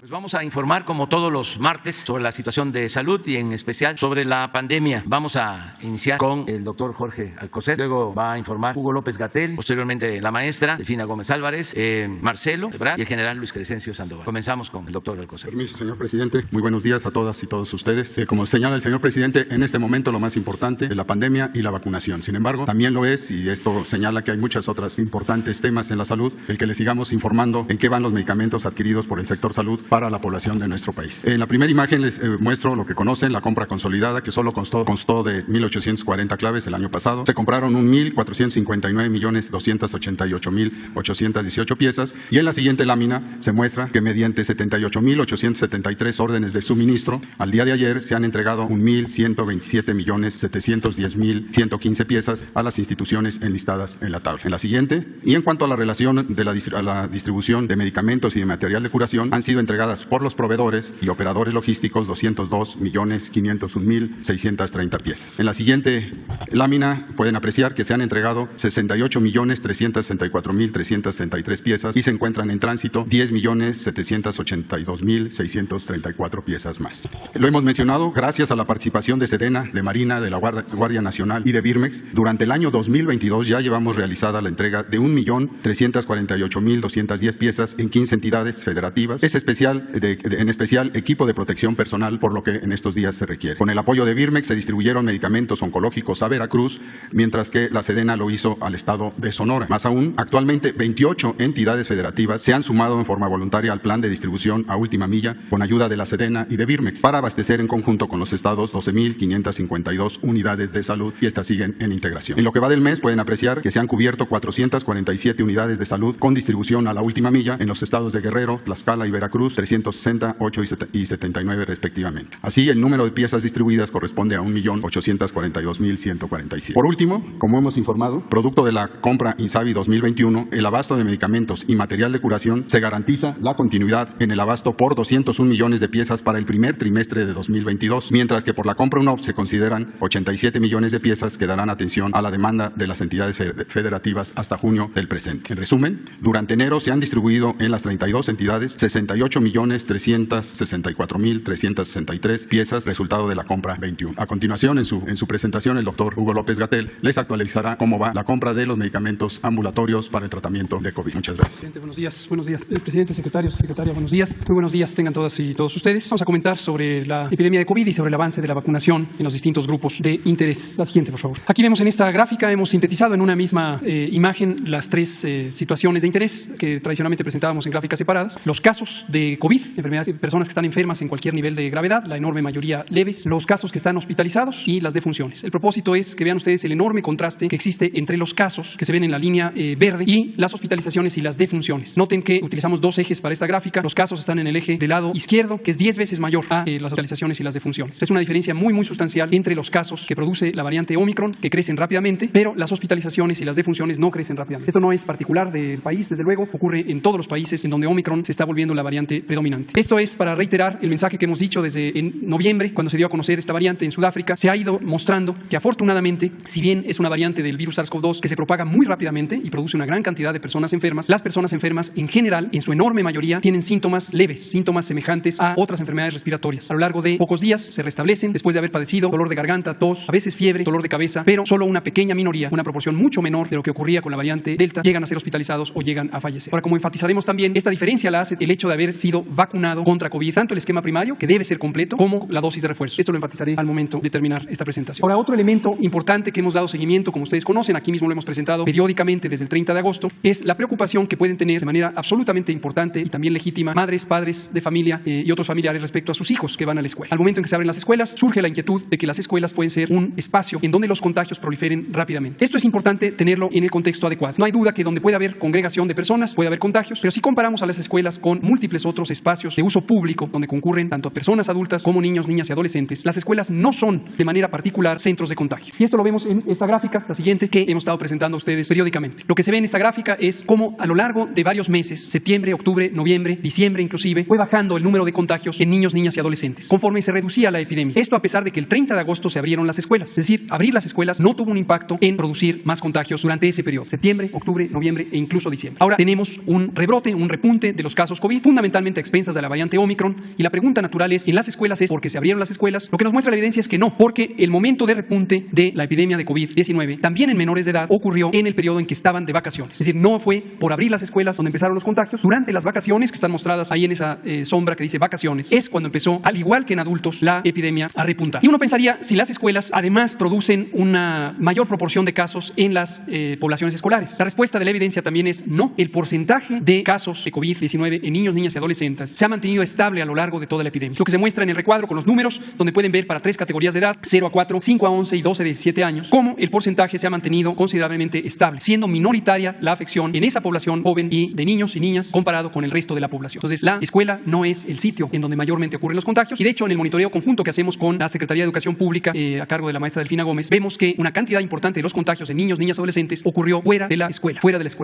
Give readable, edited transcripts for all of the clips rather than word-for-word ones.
Pues vamos a informar como todos los martes sobre la situación de salud y en especial sobre la pandemia. Vamos a iniciar con el doctor Jorge Alcocer, luego va a informar Hugo López-Gatell, posteriormente la maestra Delfina Gómez Álvarez, Marcelo Ebrard y el general Luis Crescencio Sandoval. Comenzamos con el doctor Alcocer. Permiso, señor presidente. Muy buenos días a todas y todos ustedes. Como señala el señor presidente, en este momento lo más importante es la pandemia y la vacunación. Sin embargo, también lo es, y esto señala que hay muchas otras importantes temas en la salud, el que le sigamos informando en qué van los medicamentos adquiridos por el sector salud para la población de nuestro país. En la primera imagen les muestro lo que conocen, la compra consolidada, que solo constó de 1.840 claves el año pasado. Se compraron 1.459.288.818 piezas, y en la siguiente lámina se muestra que mediante 78.873 órdenes de suministro, al día de ayer se han entregado 1.127.710.115 piezas a las instituciones enlistadas en la tabla. En la siguiente, y en cuanto a la relación de la distribución de medicamentos y de material de curación, han sido entregadas por los proveedores y operadores logísticos 202.501.630 piezas. En la siguiente lámina pueden apreciar que se han entregado 68.364.363 piezas y se encuentran en tránsito 10.782.634 piezas más. Lo hemos mencionado, gracias a la participación de Sedena, de Marina, de la Guardia Nacional y de Birmex, durante el año 2022 ya llevamos realizada la entrega de 1.348.210 piezas en 15 entidades federativas. En especial equipo de protección personal, por lo que en estos días se requiere. Con el apoyo de Birmex se distribuyeron medicamentos oncológicos a Veracruz, mientras que la Sedena lo hizo al estado de Sonora. Más aún, actualmente 28 entidades federativas se han sumado en forma voluntaria al plan de distribución a última milla con ayuda de la Sedena y de Birmex para abastecer en conjunto con los estados 12.552 unidades de salud, y estas siguen en integración. En lo que va del mes pueden apreciar que se han cubierto 447 unidades de salud con distribución a la última milla en los estados de Guerrero, Tlaxcala y Veracruz, 360, 8 y 79 respectivamente. Así, el número de piezas distribuidas corresponde a 1.842.147. Por último, como hemos informado, producto de la compra INSABI 2021, el abasto de medicamentos y material de curación se garantiza la continuidad en el abasto por 201 millones de piezas para el primer trimestre de 2022, mientras que por la compra UNOPS se consideran 87 millones de piezas que darán atención a la demanda de las entidades federativas hasta junio del presente. En resumen, durante enero se han distribuido en las 32 entidades 68.364.363 piezas, resultado de la compra 21. A continuación, en su presentación, el doctor Hugo López-Gatell les actualizará cómo va la compra de los medicamentos ambulatorios para el tratamiento de COVID. Muchas gracias. Presidente, buenos días, presidente, secretaria, buenos días. Muy buenos días tengan todas y todos ustedes. Vamos a comentar sobre la epidemia de COVID y sobre el avance de la vacunación en los distintos grupos de interés. La siguiente, por favor. Aquí vemos en esta gráfica, hemos sintetizado en una misma imagen las tres situaciones de interés que tradicionalmente presentábamos en gráficas separadas. Los casos de COVID, enfermedades de personas que están enfermas en cualquier nivel de gravedad, la enorme mayoría leves, los casos que están hospitalizados y las defunciones. El propósito es que vean ustedes el enorme contraste que existe entre los casos que se ven en la línea verde y las hospitalizaciones y las defunciones. Noten que utilizamos dos ejes para esta gráfica. Los casos están en el eje del lado izquierdo, que es 10 veces mayor a las hospitalizaciones y las defunciones. Es una diferencia muy sustancial entre los casos que produce la variante Omicron, que crecen rápidamente, pero las hospitalizaciones y las defunciones no crecen rápidamente. Esto no es particular del país, desde luego, ocurre en todos los países en donde Omicron se está volviendo la variante predominante. Esto es para reiterar el mensaje que hemos dicho desde en noviembre, cuando se dio a conocer esta variante en Sudáfrica. Se ha ido mostrando que afortunadamente, si bien es una variante del virus SARS-CoV-2 que se propaga muy rápidamente y produce una gran cantidad de personas enfermas, las personas enfermas en general, en su enorme mayoría, tienen síntomas leves, síntomas semejantes a otras enfermedades respiratorias. A lo largo de pocos días se restablecen después de haber padecido dolor de garganta, tos, a veces fiebre, dolor de cabeza, pero solo una pequeña minoría, una proporción mucho menor de lo que ocurría con la variante Delta, llegan a ser hospitalizados o llegan a fallecer. Ahora, como enfatizaremos también, esta diferencia la hace el hecho de haber sido vacunado contra COVID, tanto el esquema primario, que debe ser completo, como la dosis de refuerzo. Esto lo enfatizaré al momento de terminar esta presentación. Ahora, otro elemento importante que hemos dado seguimiento, como ustedes conocen, aquí mismo lo hemos presentado periódicamente desde el 30 de agosto, es la preocupación que pueden tener de manera absolutamente importante y también legítima madres, padres de familia y otros familiares respecto a sus hijos que van a la escuela. Al momento en que se abren las escuelas, surge la inquietud de que las escuelas pueden ser un espacio en donde los contagios proliferen rápidamente. Esto es importante tenerlo en el contexto adecuado. No hay duda que donde puede haber congregación de personas puede haber contagios, pero si comparamos a las escuelas con múltiples otros espacios de uso público donde concurren tanto personas adultas como niños, niñas y adolescentes, las escuelas no son de manera particular centros de contagio. Y esto lo vemos en esta gráfica, la siguiente, que hemos estado presentando a ustedes periódicamente. Lo que se ve en esta gráfica es cómo a lo largo de varios meses, septiembre, octubre, noviembre, diciembre inclusive, fue bajando el número de contagios en niños, niñas y adolescentes, conforme se reducía la epidemia. Esto a pesar de que el 30 de agosto se abrieron las escuelas. Es decir, abrir las escuelas no tuvo un impacto en producir más contagios durante ese periodo, septiembre, octubre, noviembre e incluso diciembre. Ahora tenemos un rebrote, un repunte de los casos COVID, fundamentalmente a expensas de la variante Omicron. Y la pregunta natural es, ¿en las escuelas es porque se abrieron las escuelas? Lo que nos muestra la evidencia es que no, porque el momento de repunte de la epidemia de COVID-19 también en menores de edad ocurrió en el periodo en que estaban de vacaciones. Es decir, no fue por abrir las escuelas donde empezaron los contagios. Durante las vacaciones, que están mostradas ahí en esa sombra que dice vacaciones, es cuando empezó, al igual que en adultos, la epidemia a repuntar. Y uno pensaría, si las escuelas además producen una mayor proporción de casos en las poblaciones escolares. La respuesta de la evidencia también es no. El porcentaje de casos de COVID-19 en niños, niñas y adolescentes se ha mantenido estable a lo largo de toda la epidemia. Lo que se muestra en el recuadro con los números, donde pueden ver para 3 categorías de edad, 0 a 4, 5 a 11 y 12 a 17 años, cómo el porcentaje se ha mantenido considerablemente estable, siendo minoritaria la afección en esa población joven y de niños y niñas comparado con el resto de la población. Entonces, la escuela no es el sitio en donde mayormente ocurren los contagios, y de hecho en el monitoreo conjunto que hacemos con la Secretaría de Educación Pública a cargo de la maestra Delfina Gómez, vemos que una cantidad importante de los contagios en niños, niñas y adolescentes ocurrió fuera de la escuela,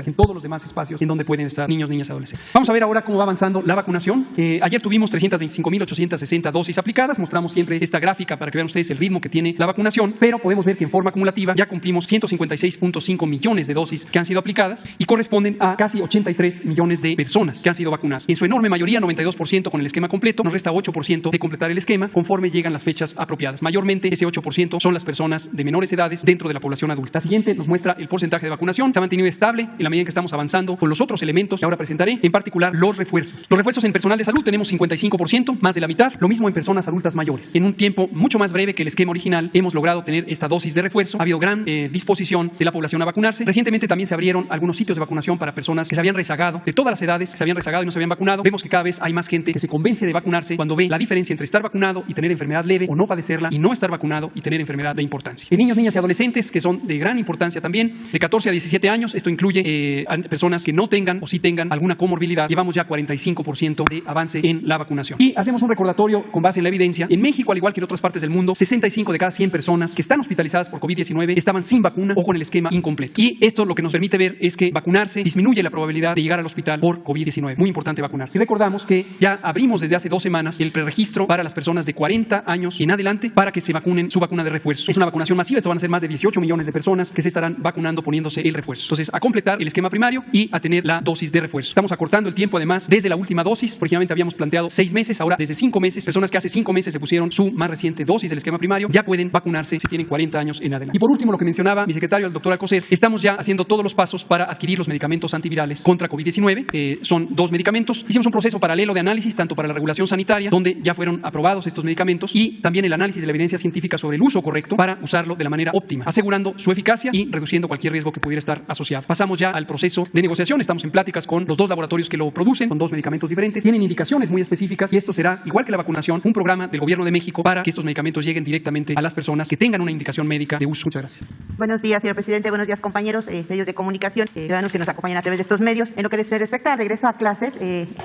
en todos los demás espacios en donde pueden estar niños, niñas y adolescentes. Vamos a ver ahora cómo va avanzando la vacunación. Ayer tuvimos 325.860 dosis aplicadas. Mostramos siempre esta gráfica para que vean ustedes el ritmo que tiene la vacunación, pero podemos ver que en forma acumulativa ya cumplimos 156.5 millones de dosis que han sido aplicadas y corresponden a casi 83 millones de personas que han sido vacunadas. En su enorme mayoría, 92% con el esquema completo. Nos resta 8% de completar el esquema conforme llegan las fechas apropiadas. Mayormente ese 8% son las personas de menores edades dentro de la población adulta. La siguiente nos muestra el porcentaje de vacunación. Se ha mantenido estable en la medida en que estamos avanzando con los otros elementos que ahora presentaré, en particular los refuerzos. Los refuerzos en personal de salud tenemos 55%, más de la mitad. Lo mismo en personas adultas mayores. En un tiempo mucho más breve que el esquema original hemos logrado tener esta dosis de refuerzo. Ha habido gran disposición de la población a vacunarse. Recientemente también se abrieron algunos sitios de vacunación para personas que se habían rezagado, de todas las edades, que se habían rezagado y no se habían vacunado. Vemos que cada vez hay más gente que se convence de vacunarse cuando ve la diferencia entre estar vacunado y tener enfermedad leve o no padecerla, y no estar vacunado y tener enfermedad de importancia. En niños, niñas y adolescentes, que son de gran importancia también, de 14 a 17 años, esto incluye a personas que no tengan o sí tengan alguna comorbilidad, llevamos ya 45% de avance en la vacunación. Y hacemos un recordatorio con base en la evidencia. En México, al igual que en otras partes del mundo, 65 de cada 100 personas que están hospitalizadas por COVID-19 estaban sin vacuna o con el esquema incompleto. Y esto lo que nos permite ver es que vacunarse disminuye la probabilidad de llegar al hospital por COVID-19. Muy importante vacunarse. Y recordamos que ya abrimos desde hace 2 semanas el preregistro para las personas de 40 años y en adelante para que se vacunen su vacuna de refuerzo. Es una vacunación masiva. Esto van a ser más de 18 millones de personas que se estarán vacunando poniéndose el refuerzo. Entonces, a completar el esquema primario y a tener la dosis de refuerzo. Estamos acortando el tiempo, además, desde la última dosis. Originalmente habíamos planteado 6 meses, ahora desde 5 meses. Personas que hace 5 meses se pusieron su más reciente dosis del esquema primario ya pueden vacunarse si tienen 40 años en adelante. Y por último, lo que mencionaba mi secretario, el doctor Alcocer, estamos ya haciendo todos los pasos para adquirir los medicamentos antivirales contra COVID-19. Son 2 medicamentos. Hicimos un proceso paralelo de análisis, tanto para la regulación sanitaria, donde ya fueron aprobados estos medicamentos, y también el análisis de la evidencia científica sobre el uso correcto para usarlo de la manera óptima, asegurando su eficacia y reduciendo cualquier riesgo que pudiera estar asociado. Pasamos ya al proceso de negociación. Estamos en pláticas con los 2 laboratorios que lo producen, con 2 medicamentos diferentes. Tienen indicaciones muy específicas y esto será, igual que la vacunación, un programa del Gobierno de México para que estos medicamentos lleguen directamente a las personas que tengan una indicación médica de uso. Muchas gracias. Buenos días, señor presidente. Buenos días, compañeros, medios de comunicación, ciudadanos que nos acompañan a través de estos medios. En lo que se respecta al regreso a clases,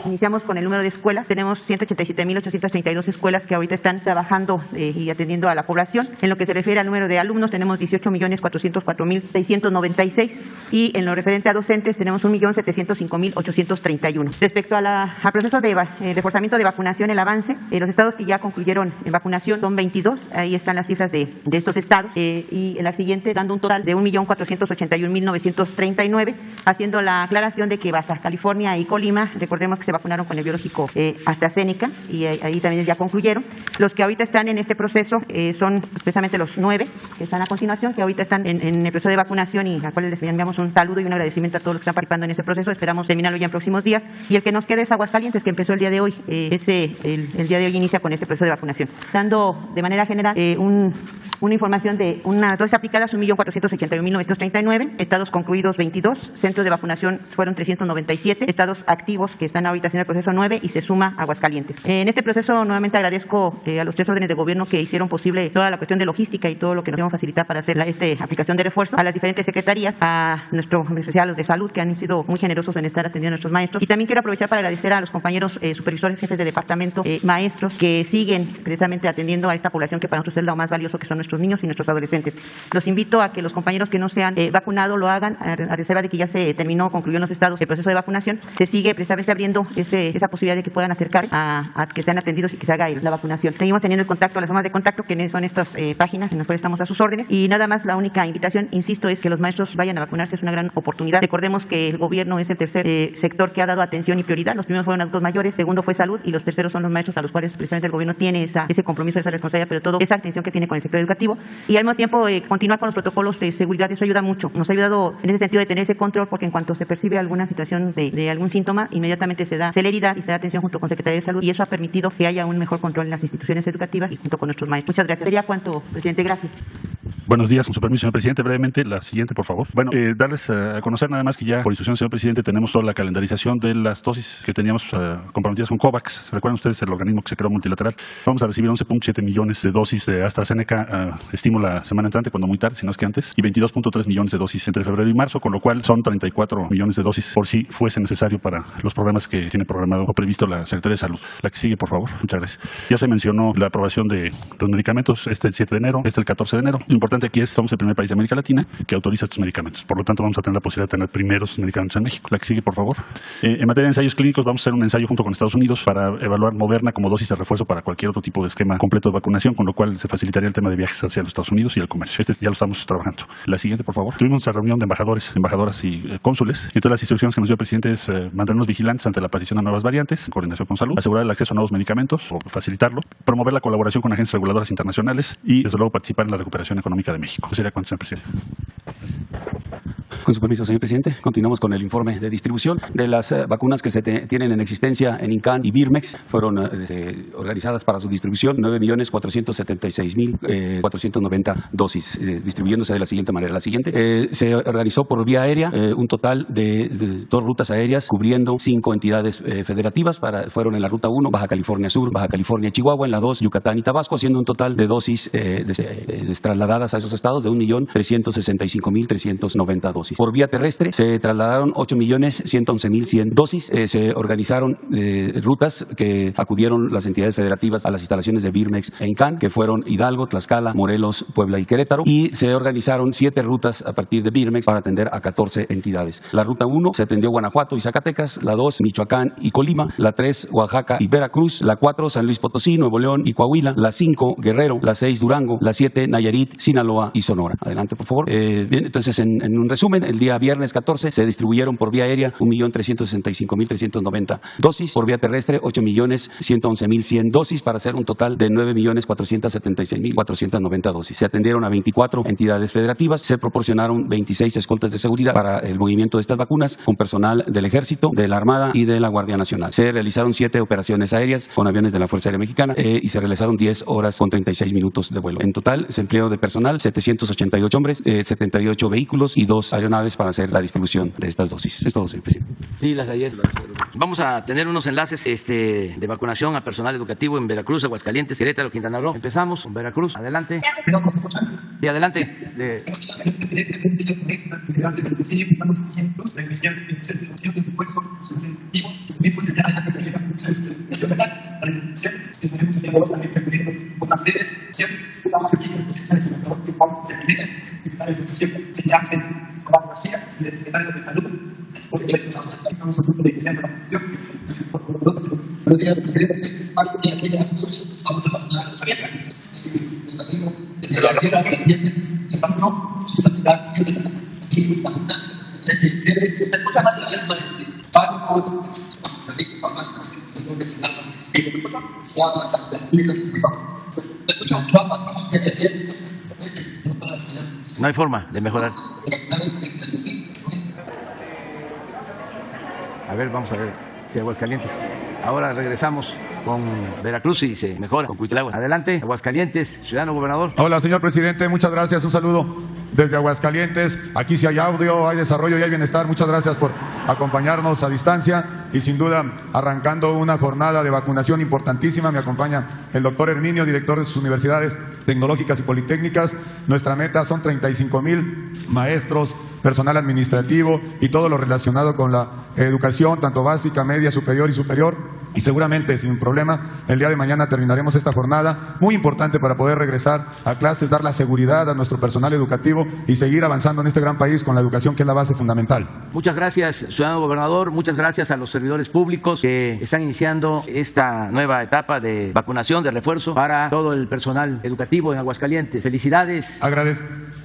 iniciamos con el número de escuelas. Tenemos 187.832 escuelas que ahorita están trabajando y atendiendo a la población. En lo que se refiere al número de alumnos, tenemos 18.404.696 y en lo referente a docentes tenemos 1.705.831. Respecto al proceso de reforzamiento de vacunación, el avance, los estados que ya concluyeron en vacunación son 22. Ahí están las cifras de estos estados. Y en la siguiente, dando un total de 1.481.939, haciendo la aclaración de que Baja California y Colima, recordemos que se vacunaron con el biológico AstraZeneca y ahí también ya concluyeron. Los que ahorita están en este proceso son precisamente los 9 que están a continuación, que ahorita están en el proceso de vacunación y a cuales les enviamos un saludo y un agradecimiento a todos los que están participando en ese proceso. Esperamos terminarlo ya en próximos días. Y el que nos queda es Aguascalientes, que empezó el día de hoy. El día de hoy inicia con este proceso de vacunación. Dando de manera general una información de una dosis aplicada, 1.481.939, estados concluidos 22, centros de vacunación fueron 397, estados activos que están ahorita haciendo el proceso 9 y se suma Aguascalientes. En este proceso nuevamente agradezco a los 3 órdenes de gobierno que hicieron posible toda la cuestión de logística y todo lo que nos iban a facilitar para hacer esta aplicación de refuerzo, a las diferentes secretarías, a nuestros especiales de salud que han sido muy generosos en estar atendiendo a nuestros maestros. Y también quiero aprovechar para agradecer a los compañeros supervisores, jefes de departamento, maestros que siguen precisamente atendiendo a esta población que para nosotros es lo más valioso, que son nuestros niños y nuestros adolescentes. Los invito a que los compañeros que no se han vacunado lo hagan, a reserva de que ya se terminó, concluyó en los estados el proceso de vacunación. Se sigue precisamente abriendo esa posibilidad de que puedan acercar a que sean atendidos y que se haga la vacunación. Seguimos teniendo el contacto, las formas de contacto, que son estas páginas en las cuales estamos a sus órdenes. Y nada más, la única invitación, insisto, es que los maestros vayan a vacunarse. Es una gran oportunidad. Recordemos que el gobierno es el tercer sector que ha dado atención y prioridad. Los primeros fueron fueron adultos mayores, segundo fue salud y los terceros son los maestros, a los cuales precisamente el gobierno tiene ese compromiso, esa responsabilidad, pero todo esa atención que tiene con el sector educativo. Y al mismo tiempo continuar con los protocolos de seguridad, eso ayuda mucho. Nos ha ayudado en ese sentido de tener ese control, porque en cuanto se percibe alguna situación de algún síntoma, inmediatamente se da celeridad y se da atención junto con Secretaría de Salud, y eso ha permitido que haya un mejor control en las instituciones educativas y junto con nuestros maestros. Muchas gracias. Sería cuánto, presidente. Gracias. Buenos días, con su permiso, señor presidente. Brevemente, la siguiente, por favor. Bueno, darles a conocer nada más que ya, por instrucción, señor presidente, tenemos toda la calendarización de las dosis que teníamos comprometidas con COVAX. ¿Recuerdan ustedes el organismo que se creó multilateral? Vamos a recibir 11.7 millones de dosis de AstraZeneca, estimo la semana entrante, cuando muy tarde, si no es que antes, y 22.3 millones de dosis entre febrero y marzo, con lo cual son 34 millones de dosis por si fuese necesario para los programas que tiene programado o previsto la Secretaría de Salud. La que sigue, por favor. Muchas gracias. Ya se mencionó la aprobación de los medicamentos, el 7 de enero, el 14 de enero. Lo importante aquí es, somos el primer país de América Latina que autoriza estos medicamentos. Por lo tanto, vamos a tener la posibilidad de tener primeros medicamentos en México. La que sigue, por favor. En materia de ensayos clínicos, vamos a hacer un ensayo junto con Estados Unidos para evaluar Moderna como dosis de refuerzo para cualquier otro tipo de esquema completo de vacunación, con lo cual se facilitaría el tema de viajes hacia los Estados Unidos y el comercio. Ya lo estamos trabajando. La siguiente, por favor. Tuvimos una reunión de embajadores, embajadoras y cónsules. Y todas las instrucciones que nos dio el presidente es mantenernos vigilantes ante la aparición de nuevas variantes, en coordinación con salud, asegurar el acceso a nuevos medicamentos o facilitarlo, promover la colaboración con agencias reguladoras internacionales y, desde luego, participar en la recuperación económica de México. Eso sería cuanto, señor presidente. Con su permiso, señor presidente, continuamos con el informe de distribución de las vacunas que se tienen en existencia en INCAN y Birmex. Fueron organizadas para su distribución 9.476.490 dosis, distribuyéndose de la siguiente manera. La siguiente se organizó por vía aérea, un total de 2 rutas aéreas cubriendo 5 entidades federativas. Fueron en la ruta 1, Baja California Sur, Baja California, Chihuahua, en la 2, Yucatán y Tabasco, haciendo un total de dosis trasladadas a esos estados de 1.365.390 dosis. Por vía terrestre se trasladaron 8.111.100 dosis. Se organizaron rutas que acudieron las entidades federativas a las instalaciones de Birmex e INCAN, que fueron Hidalgo, Tlaxcala, Morelos, Puebla y Querétaro, y se organizaron 7 rutas a partir de Birmex para atender a 14 entidades. La ruta 1 se atendió Guanajuato y Zacatecas, la 2 Michoacán y Colima, la 3 Oaxaca y Veracruz, la 4 San Luis Potosí, Nuevo León y Coahuila, la 5 Guerrero, la 6 Durango, la 7 Nayarit, Sinaloa y Sonora. Adelante, por favor. Bien, entonces, en un resumen, el día viernes 14 se distribuyeron por vía aérea 1.365.390 dosis, por vía terrestre 8.111.100 dosis, para hacer un total de 9.476.490 dosis. Se atendieron a 24 entidades federativas, se proporcionaron 26 escoltas de seguridad para el movimiento de estas vacunas con personal del Ejército, de la Armada y de la Guardia Nacional. Se realizaron 7 operaciones aéreas con aviones de la Fuerza Aérea Mexicana y se realizaron 10 horas con 36 minutos de vuelo. En total, se empleó de personal 788 hombres, 78 vehículos y 2 aeronaves para hacer la distribución de estas dosis. Es todo, señor presidente. Sí, las de ayer. Vamos a tener unos enlaces de vacunación a personal educativo en Veracruz, Aguascalientes, Querétaro, Quintana Roo. Empezamos con Veracruz. Adelante. Sí, adelante. Otras sedes, estamos aquí con presencia del doctor secretario de Educación, del secretario de Salud, estamos a punto de iniciar la vacunación. Buenos días, presidente. Vamos a vacunar desde la tierra hasta el viernes de camino. Vamos a aplicar 7 semanas. Aquí estamos 13 sedes. Escucha más la vez para estamos aquí para hablar con no hay forma de mejorar. A ver, vamos a ver si Aguascalientes. Ahora regresamos con Veracruz y se mejora con Cuitlagua. Adelante, Aguascalientes, ciudadano gobernador. Hola, señor presidente, muchas gracias. Un saludo desde Aguascalientes. Aquí sí hay audio, hay desarrollo y hay bienestar. Muchas gracias por acompañarnos a distancia y sin duda arrancando una jornada de vacunación importantísima. Me acompaña el doctor Herminio, director de sus universidades tecnológicas y politécnicas. Nuestra meta son 35,000 maestros, personal administrativo y todo lo relacionado con la educación, tanto básica, media, superior y superior. Y seguramente, sin problema, el día de mañana terminaremos esta jornada muy importante para poder regresar a clases, dar la seguridad a nuestro personal educativo y seguir avanzando en este gran país con la educación, que es la base fundamental. Muchas gracias, ciudadano gobernador. Muchas gracias a los servidores públicos que están iniciando esta nueva etapa de vacunación, de refuerzo para todo el personal educativo en Aguascalientes. Felicidades.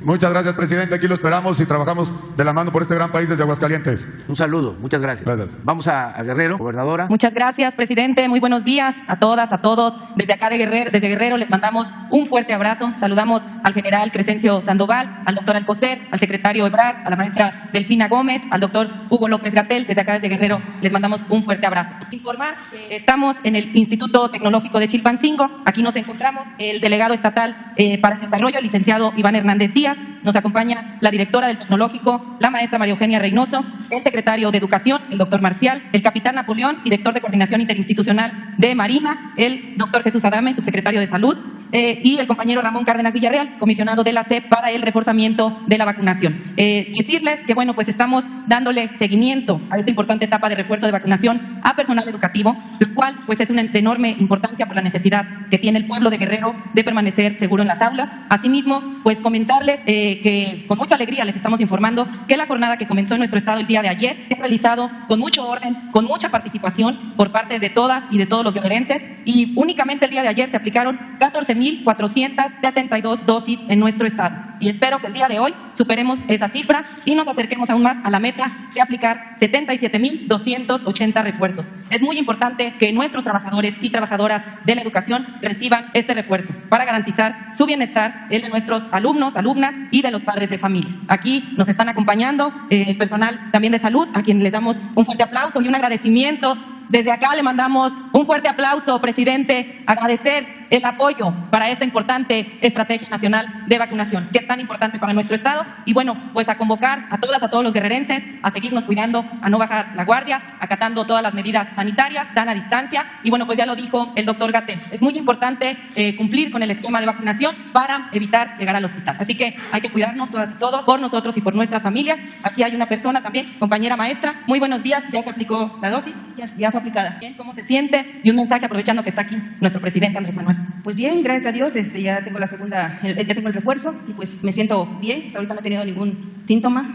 Muchas gracias, presidente. Aquí lo esperamos y trabajamos de la mano por este gran país desde Aguascalientes. Un saludo, muchas gracias. Gracias. Vamos a Guerrero, gobernadora. Muchas gracias, presidente. Muy buenos días a todas, a todos. Desde acá desde Guerrero les mandamos un fuerte abrazo. Saludamos al general Crescencio Sandoval, al doctor Alcocer, al secretario Ebrard, a la maestra Delfina Gómez, al doctor Hugo López-Gatell. Desde acá desde Guerrero les mandamos un fuerte abrazo. Informar, estamos en el Instituto Tecnológico de Chilpancingo. Aquí nos encontramos el delegado estatal para el desarrollo, el licenciado Iván Hernández Díaz. Nos acompaña la directora del Tecnológico, la maestra María Eugenia Reynoso, el secretario de Educación, el doctor Marcial, el capitán Napoleón, director de Coordinación Interinstitucional de Marina, el doctor Jesús Adame, subsecretario de Salud, y el compañero Ramón Cárdenas Villarreal, comisionado de la CEP para el reforzamiento de la vacunación. Decirles que, bueno, pues estamos dándole seguimiento a esta importante etapa de refuerzo de vacunación a personal educativo, lo cual pues es una de enorme importancia por la necesidad que tiene el pueblo de Guerrero de permanecer seguro en las aulas. Asimismo, pues comentarles que con mucha alegría les estamos informando que la jornada que comenzó en nuestro estado el día de ayer es realizado con mucho orden, con mucha participación por parte de todas y de todos los guerrerenses, y únicamente el día de ayer se aplicaron 14.472 dosis en nuestro estado. Y espero que el día de hoy superemos esa cifra y nos acerquemos aún más a la meta de aplicar 77.280 refuerzos. Es muy importante que nuestros trabajadores y trabajadoras de la educación reciban este refuerzo para garantizar su bienestar, el de nuestros alumnos, alumnas y de los padres de familia. Aquí nos están acompañando el personal también de salud, a quien les damos un fuerte aplauso y un agradecimiento. Desde acá le mandamos un fuerte aplauso, presidente, agradecer el apoyo para esta importante estrategia nacional de vacunación, que es tan importante para nuestro estado, y bueno, pues a convocar a todas, a todos los guerrerenses a seguirnos cuidando, a no bajar la guardia, acatando todas las medidas sanitarias, sana distancia, y bueno, pues ya lo dijo el doctor Gatell, es muy importante cumplir con el esquema de vacunación para evitar llegar al hospital, así que hay que cuidarnos todas y todos, por nosotros y por nuestras familias. Aquí hay una persona también, compañera maestra, muy buenos días, ya se aplicó la dosis, ya fue aplicada. Bien, ¿cómo se siente? Y un mensaje aprovechando que está aquí nuestro presidente Andrés Manuel. Pues bien, gracias a Dios, ya tengo la segunda, ya tengo el refuerzo y pues me siento bien. Hasta ahorita no he tenido ningún síntoma.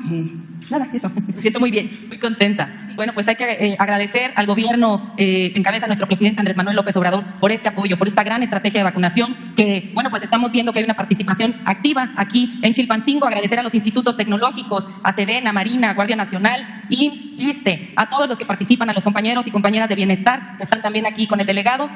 Nada, eso, me siento muy bien. Muy contenta. Bueno, pues hay que agradecer al gobierno que encabeza nuestro presidente Andrés Manuel López Obrador por este apoyo, por esta gran estrategia de vacunación que, bueno, pues estamos viendo que hay una participación activa aquí en Chilpancingo. Agradecer a los institutos tecnológicos, a Sedena, Marina, Guardia Nacional, IMSS, ISSSTE, a todos los que participan, a los compañeros y compañeras de bienestar que están también aquí con el delegado.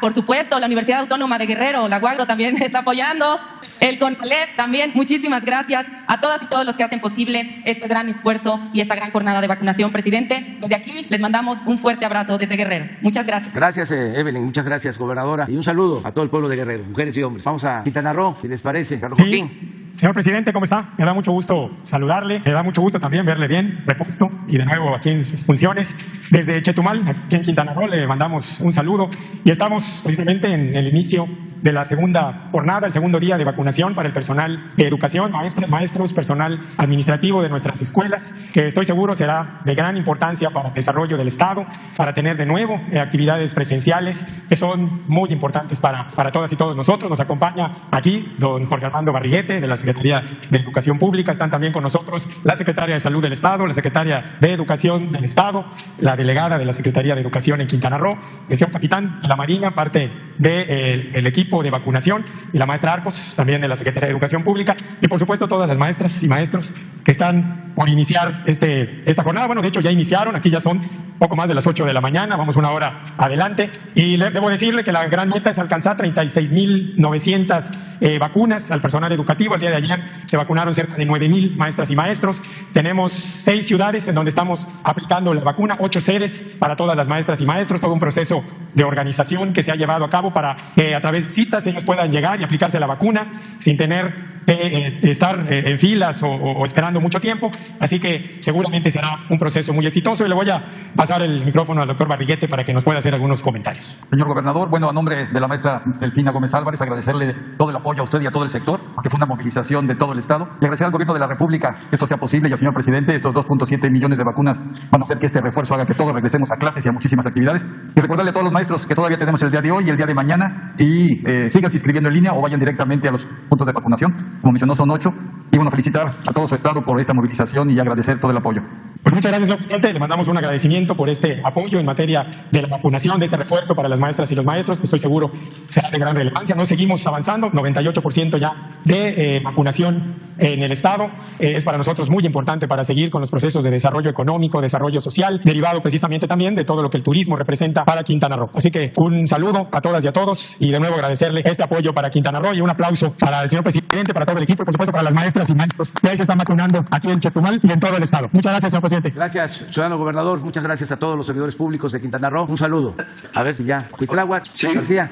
Por supuesto, la Universidad Autónoma de Guerrero, la UAGRO también está apoyando, el CONALEP también. Muchísimas gracias a todas y todos los que hacen posible este gran esfuerzo y esta gran jornada de vacunación, presidente. Desde aquí les mandamos un fuerte abrazo desde Guerrero. Muchas gracias. Gracias, Evelyn. Muchas gracias, gobernadora. Y un saludo a todo el pueblo de Guerrero, mujeres y hombres. Vamos a Quintana Roo, si les parece. Carlos Joaquín. Señor presidente, ¿cómo está? Me da mucho gusto saludarle, me da mucho gusto también verle bien, repuesto y de nuevo aquí en sus funciones. Desde Chetumal, aquí en Quintana Roo, le mandamos un saludo y estamos precisamente en el inicio de la segunda jornada, el segundo día de vacunación para el personal de educación, maestras, maestros, personal administrativo de nuestras escuelas, que estoy seguro será de gran importancia para el desarrollo del Estado, para tener de nuevo actividades presenciales que son muy importantes para todas y todos nosotros. Nos acompaña aquí don Jorge Armando Barriguete de la Secretaría de Educación Pública, están también con nosotros la Secretaria de Salud del Estado, la Secretaria de Educación del Estado, la delegada de la Secretaría de Educación en Quintana Roo, el señor capitán de la Marina, parte del equipo de vacunación, y la maestra Arcos, también de la Secretaría de Educación Pública, y por supuesto todas las maestras y maestros que están por iniciar esta jornada. Bueno, de hecho ya iniciaron, aquí ya son poco más de las 8 de la mañana, vamos una hora adelante, y debo decirle que la gran meta es alcanzar 36.900 vacunas al personal educativo. El día de ayer se vacunaron cerca de 9.000 maestras y maestros. Tenemos 6 ciudades en donde estamos aplicando la vacuna, 8 sedes para todas las maestras y maestros, todo un proceso de organización que se ha llevado a cabo para que a través de citas ellos puedan llegar y aplicarse la vacuna sin tener que estar en filas o esperando mucho tiempo. Así que seguramente será un proceso muy exitoso, y le voy a pasar el micrófono al doctor Barriguete para que nos pueda hacer algunos comentarios. Señor gobernador, bueno, a nombre de la maestra Delfina Gómez Álvarez, agradecerle todo el apoyo a usted y a todo el sector, porque fue una movilización de todo el Estado, y agradecer al gobierno de la República que esto sea posible, y al señor presidente. Estos 2.7 millones de vacunas van a hacer que este refuerzo haga que todos regresemos a clases y a muchísimas actividades. Y recordarle a todos los maestros que todavía tenemos el día de hoy y el día de mañana, y sigan inscribiendo en línea o vayan directamente a los puntos de vacunación. Como mencionó, son 8. Y bueno, felicitar a todo su Estado por esta movilización y agradecer todo el apoyo. Pues muchas gracias, señor presidente. Le mandamos un agradecimiento por este apoyo en materia de la vacunación, de este refuerzo para las maestras y los maestros, que estoy seguro será de gran relevancia. Nos seguimos avanzando, 98% ya de vacunación en el Estado. Es para nosotros muy importante para seguir con los procesos de desarrollo económico, desarrollo social, derivado precisamente también de todo lo que el turismo representa para Quintana Roo. Así que un saludo a todas y a todos y de nuevo agradecerle este apoyo para Quintana Roo y un aplauso para el señor presidente, para todo el equipo y por supuesto para las maestras y maestros que hoy se están vacunando aquí en Chetumal y en todo el Estado. Muchas gracias, señor presidente. Gracias, ciudadano gobernador. Muchas gracias a todos los servidores públicos de Quintana Roo. Un saludo. A ver si ya. Cuitláhuac, sí. García.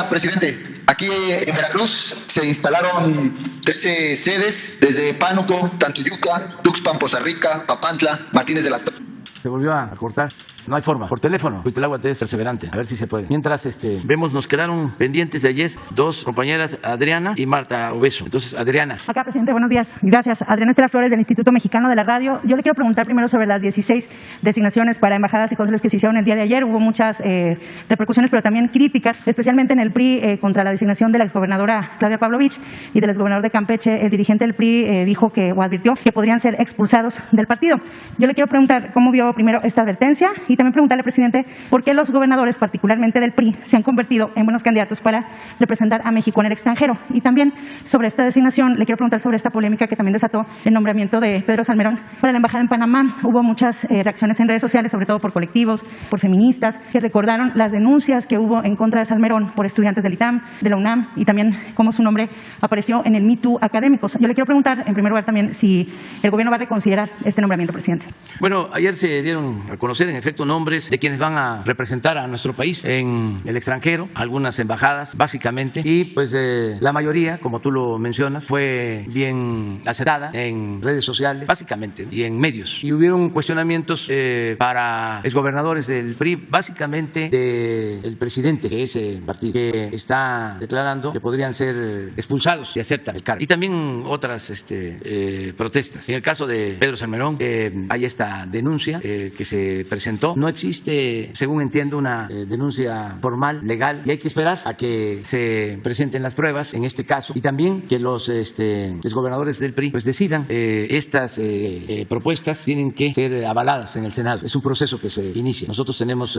Presidente, aquí en Veracruz se instalaron 13 sedes desde Pánuco, Tantuyuca, Tuxpan, Poza Rica, Papantla, Martínez de la Torre. Se volvió a cortar. No hay forma. Por teléfono. Cuitláhuac es perseverante. A ver si se puede. Mientras vemos, nos quedaron pendientes de ayer dos compañeras, Adriana y Marta Obeso. Entonces, Adriana. Acá, presidente, buenos días. Gracias. Adriana Estela Flores, del Instituto Mexicano de la Radio. Yo le quiero preguntar primero sobre las 16 designaciones para embajadas y cónsules que se hicieron el día de ayer. Hubo muchas repercusiones, pero también críticas, especialmente en el PRI, contra la designación de la exgobernadora Claudia Pavlovich y del exgobernador de Campeche. El dirigente del PRI dijo que, o advirtió, que podrían ser expulsados del partido. Yo le quiero preguntar cómo vio primero esta advertencia y también preguntarle, presidente, por qué los gobernadores, particularmente del PRI, se han convertido en buenos candidatos para representar a México en el extranjero. Y también sobre esta designación, le quiero preguntar sobre esta polémica que también desató el nombramiento de Pedro Salmerón para la embajada en Panamá. Hubo muchas reacciones en redes sociales, sobre todo por colectivos, por feministas, que recordaron las denuncias que hubo en contra de Salmerón por estudiantes del ITAM, de la UNAM, y también cómo su nombre apareció en el Me Too académicos. Yo le quiero preguntar, en primer lugar, también si el gobierno va a reconsiderar este nombramiento, presidente. Bueno, ayer se dieron a conocer, en efecto, nombres de quienes van a representar a nuestro país en el extranjero, algunas embajadas, básicamente, y pues la mayoría, como tú lo mencionas, fue bien aceptada en redes sociales, básicamente, y en medios. Y hubieron cuestionamientos para exgobernadores del PRI, básicamente del presidente de ese partido, que está declarando que podrían ser expulsados y aceptan el cargo. Y también otras protestas. En el caso de Pedro Salmerón, hay esta denuncia que se presentó. No existe, según entiendo, una denuncia formal, legal, y hay que esperar a que se presenten las pruebas en este caso y también que los exgobernadores del PRI pues decidan. Estas propuestas tienen que ser avaladas en el Senado. Es un proceso que se inicia. Nosotros tenemos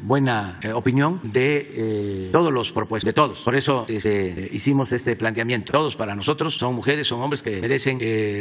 buena opinión de todos los propuestos, de todos. Por eso hicimos este planteamiento. Todos para nosotros son mujeres, son hombres que merecen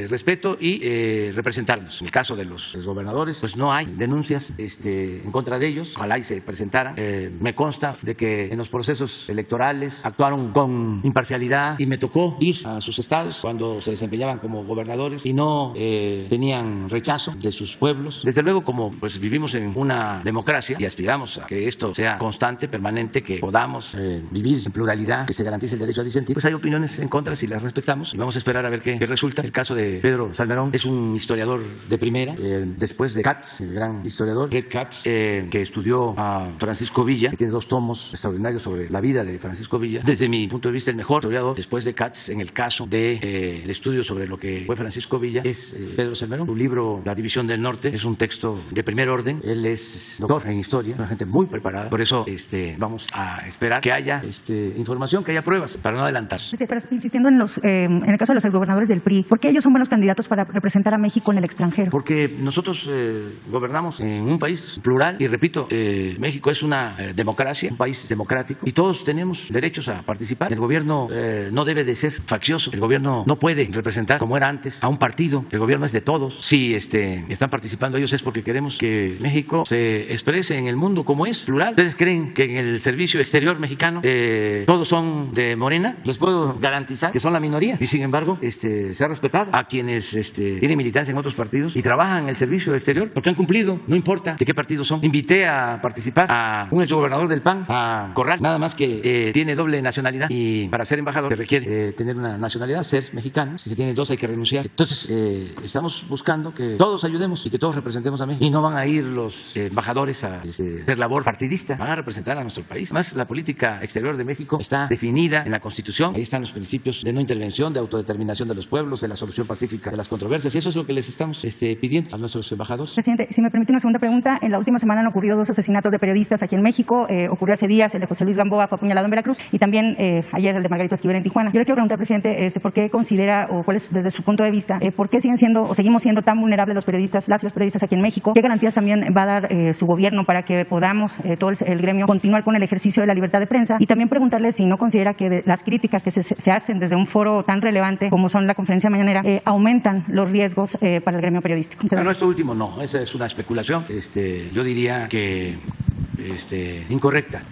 respeto y representarnos. En el caso de los exgobernadores, pues no hay denuncias en contra de ellos, ojalá y se presentaran. Me consta de que en los procesos electorales actuaron con imparcialidad y me tocó ir a sus estados cuando se desempeñaban como gobernadores y no tenían rechazo de sus pueblos. Desde luego, como pues vivimos en una democracia y aspiramos a que esto sea constante, permanente, que podamos vivir en pluralidad, que se garantice el derecho a disentir, pues hay opiniones en contra si las respetamos y vamos a esperar a ver qué resulta. El caso de Pedro Salmerón es un historiador de primera, después de Katz, el gran historiador Red Katz, que estudió a Francisco Villa, que tiene 2 tomos extraordinarios sobre la vida de Francisco Villa. Desde mi punto de vista, el mejor historiador después de Katz en el caso de el estudio sobre lo que fue Francisco Villa es Pedro Salmerón. Su libro La División del Norte es un texto de primer orden. Él es doctor en historia, una gente muy preparada. Por eso vamos a esperar que haya información, que haya pruebas, para no adelantarse. Sí, pero insistiendo en el caso de los exgobernadores del PRI, ¿por qué ellos son buenos candidatos para representar a México en el extranjero? Porque nosotros gobernamos en un país plural y repito, México es una democracia, un país democrático y todos tenemos derechos a participar. El gobierno no debe de ser faccioso, el gobierno no puede representar como era antes a un partido, el gobierno es de todos. Si están participando ellos es porque queremos que México se exprese en el mundo como es, plural. ¿Ustedes creen que en el servicio exterior mexicano todos son de Morena? Les puedo garantizar que son la minoría y sin embargo se ha respetado a quienes tienen militancia en otros partidos y trabajan en el servicio exterior porque han cumplido, no importa de qué partido son. Invité a participar a un exgobernador del PAN, a Corral, nada más que tiene doble nacionalidad y para ser embajador se requiere tener una nacionalidad, ser mexicano. Si se tiene 2 hay que renunciar. Entonces estamos buscando que todos ayudemos y que todos representemos a México y no van a ir los embajadores a hacer labor partidista, van a representar a nuestro país. Más la política exterior de México está definida en la Constitución, ahí están los principios de no intervención, de autodeterminación de los pueblos, de la solución pacífica de las controversias y eso es lo que les estamos pidiendo a nuestros embajadores. presidente. Si me permite una segunda pregunta, en la última semana han ocurrido 2 asesinatos de periodistas aquí en México. Ocurrió hace días el de José Luis Gamboa, fue apuñalado en Veracruz, y también ayer el de Margarito Esquivel en Tijuana. Yo le quiero preguntar, presidente, ¿por qué considera, o cuál es desde su punto de vista, por qué siguen siendo o seguimos siendo tan vulnerables los periodistas, los periodistas aquí en México? ¿Qué garantías también va a dar su gobierno para que podamos, todo el gremio, continuar con el ejercicio de la libertad de prensa? Y también preguntarle si no considera que las críticas que se hacen desde un foro tan relevante como son la conferencia mañanera aumentan los riesgos para el gremio periodístico. No, esto último no, esa es una especulación, yo diría que incorrecta.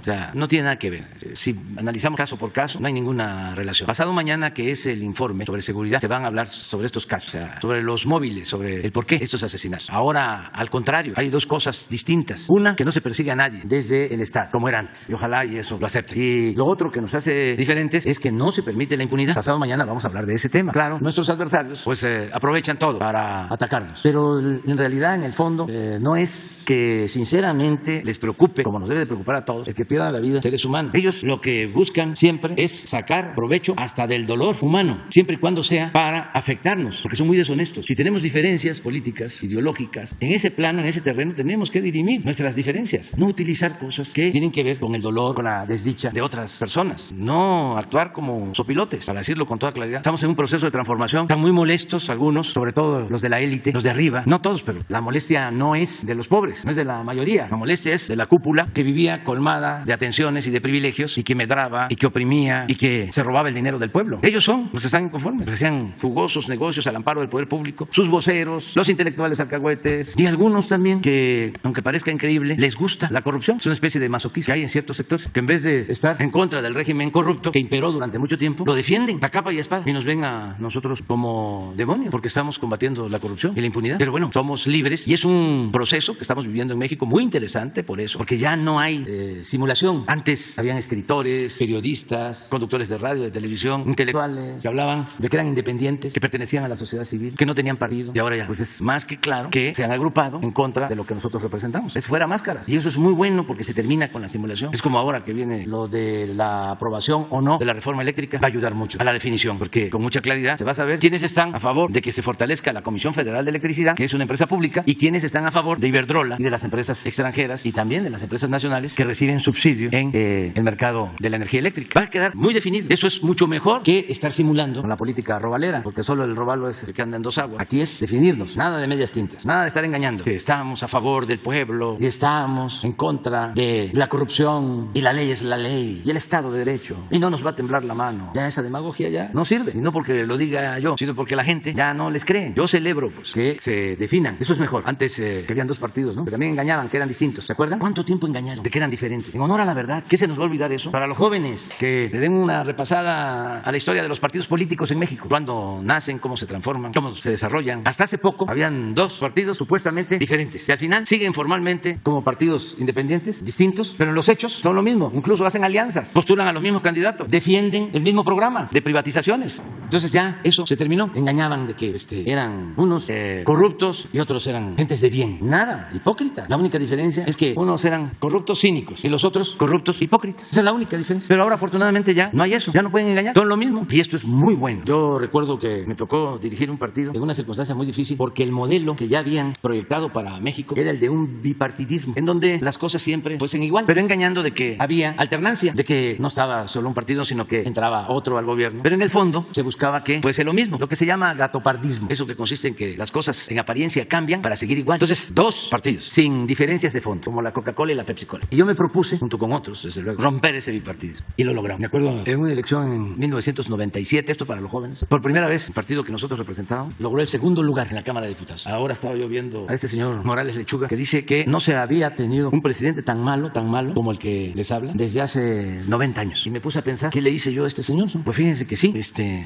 O sea, no tiene nada que ver. Si analizamos caso por caso, no hay ninguna relación. Pasado mañana, que es el informe sobre seguridad, se van a hablar sobre estos casos, o sea, sobre los móviles, sobre el por qué estos asesinatos. Ahora, al contrario, hay 2 cosas distintas. Una, que no se persigue a nadie desde el Estado, como era antes. Y ojalá y eso lo acepte. Y lo otro que nos hace diferentes es que no se permite la impunidad. Pasado mañana vamos a hablar de ese tema. Claro, nuestros adversarios pues aprovechan todo para atacarnos. Pero en realidad, en el fondo, no es que sinceramente les preocupe, como nos debe de preocupar a todos, el que pierdan la vida seres humanos. Ellos lo que buscan siempre es sacar provecho hasta del dolor humano, siempre y cuando sea para afectarnos, porque son muy deshonestos. Si tenemos diferencias políticas, ideológicas, en ese plano, en ese terreno, tenemos que dirimir nuestras diferencias, no utilizar cosas que tienen que ver con el dolor, con la desdicha de otras personas, no actuar como sopilotes, para decirlo con toda claridad. Estamos en un proceso de transformación, están muy molestos algunos, sobre todo los de la élite, los de arriba, no todos, pero la molestia no es de los pobres, no es de la mayoría, la molestia es de la cúpula que vivía colmada de atenciones y de privilegios y que medraba y que oprimía y que se robaba el dinero del pueblo. Ellos son los que están inconformes, que hacían jugosos negocios al amparo del poder público, sus voceros, los intelectuales alcahuetes y algunos también que, aunque parezca increíble, les gusta la corrupción. Es una especie de masoquismo que hay en ciertos sectores que en vez de estar en contra del régimen corrupto que imperó durante mucho tiempo, lo defienden a capa y espada y nos ven a nosotros como demonios porque estamos combatiendo la corrupción y la impunidad. Pero bueno, somos libres y es un proceso que estamos viviendo en México muy interesante por eso, porque ya no hay simulación. Antes habían escritores, periodistas, conductores de radio, de televisión, intelectuales que hablaban de que eran independientes, que pertenecían a la sociedad civil, que no tenían partido. Y ahora ya, pues es más que claro que se han agrupado en contra de lo que nosotros representamos. Es fuera máscaras. Y eso es muy bueno porque se termina con la simulación. Es como ahora que viene lo de la aprobación o no de la reforma eléctrica. Va a ayudar mucho a la definición porque con mucha claridad se va a saber quiénes están a favor de que se fortalezca la Comisión Federal de Electricidad, que es una empresa pública, y quiénes están a favor de Iberdrola y de las empresas extranjeras y también de las empresas nacionales que reciben subsidio en el mercado de la energía eléctrica. Va a quedar muy definido. Eso es mucho mejor que estar simulando con la política robalera, porque solo el robalo es el que anda en 2 aguas. Aquí es definirnos, nada de medias tintas, nada de estar engañando, que estamos a favor del pueblo y estamos en contra de la corrupción y la ley es la ley y el Estado de Derecho y no nos va a temblar la mano. Ya esa demagogia ya no sirve, y no porque lo diga yo, sino porque la gente ya no les cree. Yo celebro pues que se definan. Eso es mejor. Antes que habían 2 partidos, ¿no? Que también engañaban, que eran distintos. ¿Se acuerdan? ¿Cuánto tiempo engañaron? De que eran diferentes. En honor a la verdad, ¿qué se nos va a olvidar eso? Para los jóvenes, que le den una repasada a la historia de los partidos políticos en México. Cuándo nacen, cómo se transforman, cómo se desarrollan. Hasta hace poco habían 2 partidos supuestamente diferentes. Y al final siguen formalmente como partidos independientes, distintos, pero en los hechos son lo mismo. Incluso hacen alianzas, postulan a los mismos candidatos, defienden el mismo programa de privatizaciones. Entonces ya eso se terminó. Engañaban de que eran unos corruptos y otros eran gentes de bien. Nada, hipócrita. La única diferencia es que unos eran corruptos cínicos y los otros corruptos hipócritas. Esa es la única diferencia. Pero ahora afortunadamente ya no hay eso. Ya no pueden engañar. Son lo mismo. Y esto es muy bueno. Yo recuerdo que me tocó dirigir un partido en una circunstancia muy difícil porque el modelo que ya habían proyectado para México era el de un bipartidismo, en donde las cosas siempre fuesen igual, pero engañando de que había alternancia, de que no estaba solo un partido, sino que entraba otro al gobierno. Pero en el fondo se buscaba que fuese lo mismo, lo que se llama gatopardismo. Eso que consiste en que las cosas en apariencia cambian para seguir igual. Entonces, 2 partidos sin diferencias de fondo, como la Coca-Cola y la Pepsi-Cola. Y yo me propuse, junto con otros, desde luego, romper ese bipartidismo. Y lo logramos. Me acuerdo, en una elección en 1997, esto para los jóvenes, por primera vez, el partido que nosotros representábamos logró el 2º lugar en la Cámara de Diputados. Ahora estaba yo viendo a este señor Morales Lechuga, que dice que no se había tenido un presidente tan malo como el que les habla, desde hace 90 años. Y me puse a pensar, ¿qué le hice yo a este señor? Pues fíjense que sí,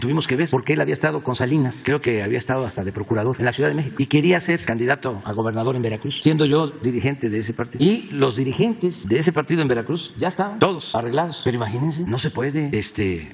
tuvimos que ver, porque él había estado con Salinas, creo que había estado hasta de procurador en la Ciudad de México, y quería ser candidato a gobernador en Veracruz, siendo yo dirigente de ese partido. Y los dirigentes de ese partido en Veracruz ya estaban todos arreglados. Pero imagínense, no se puede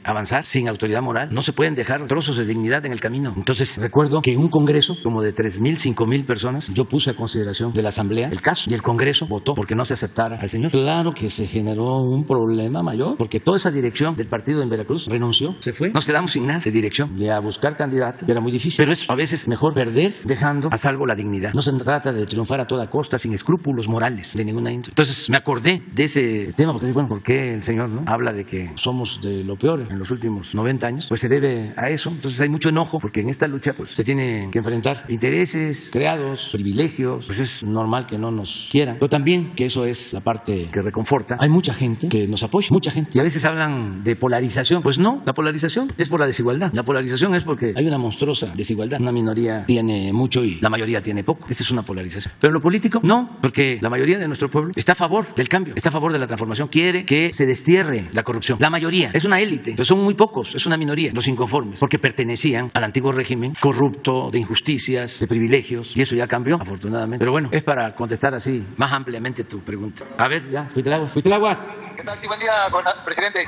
avanzar sin autoridad moral, no se pueden dejar trozos de dignidad en el camino. Entonces recuerdo que en un congreso como de 3,000, 5,000 personas, yo puse a consideración de la Asamblea el caso, y el Congreso votó porque no se aceptara al señor. Claro que se generó un problema mayor, porque toda esa dirección del partido en Veracruz renunció, se fue. Nos quedamos sin nada. dirección y a buscar candidatos era muy difícil. Pero es a veces mejor perder dejando a salvo la dignidad. No se trata de triunfar a toda costa, sin escrúpulos morales de ninguna índole. Entonces me acordé de ese tema, porque bueno, ¿por qué el señor habla de que somos de lo peor en los últimos 90 años? Pues se debe a eso. Entonces hay mucho enojo, porque en esta lucha pues se tienen que enfrentar intereses creados, privilegios. Pues es normal que no nos quieran. Pero también, que eso es la parte que reconforta, hay mucha gente que nos apoya, mucha gente. Y a veces hablan de polarización. Pues no, la polarización es por la desigualdad. La polarización es porque hay una monstruosa desigualdad. Una minoría tiene mucho y la mayoría tiene poco. Esa es una polarización. Pero lo político, no, porque la mayoría de nuestro pueblo está a favor del cambio, está a favor de la transformación, quiere que se destierre la corrupción. La mayoría es una élite, pero son muy pocos, es una minoría, los inconformes, porque pertenecían al antiguo régimen corrupto, de injusticias, de privilegios, y eso ya cambió, afortunadamente. Pero bueno, es para contestar así más ampliamente tu pregunta. A ver, ya, Huitláhuac. ¿Qué tal? Sí, buen día, presidente.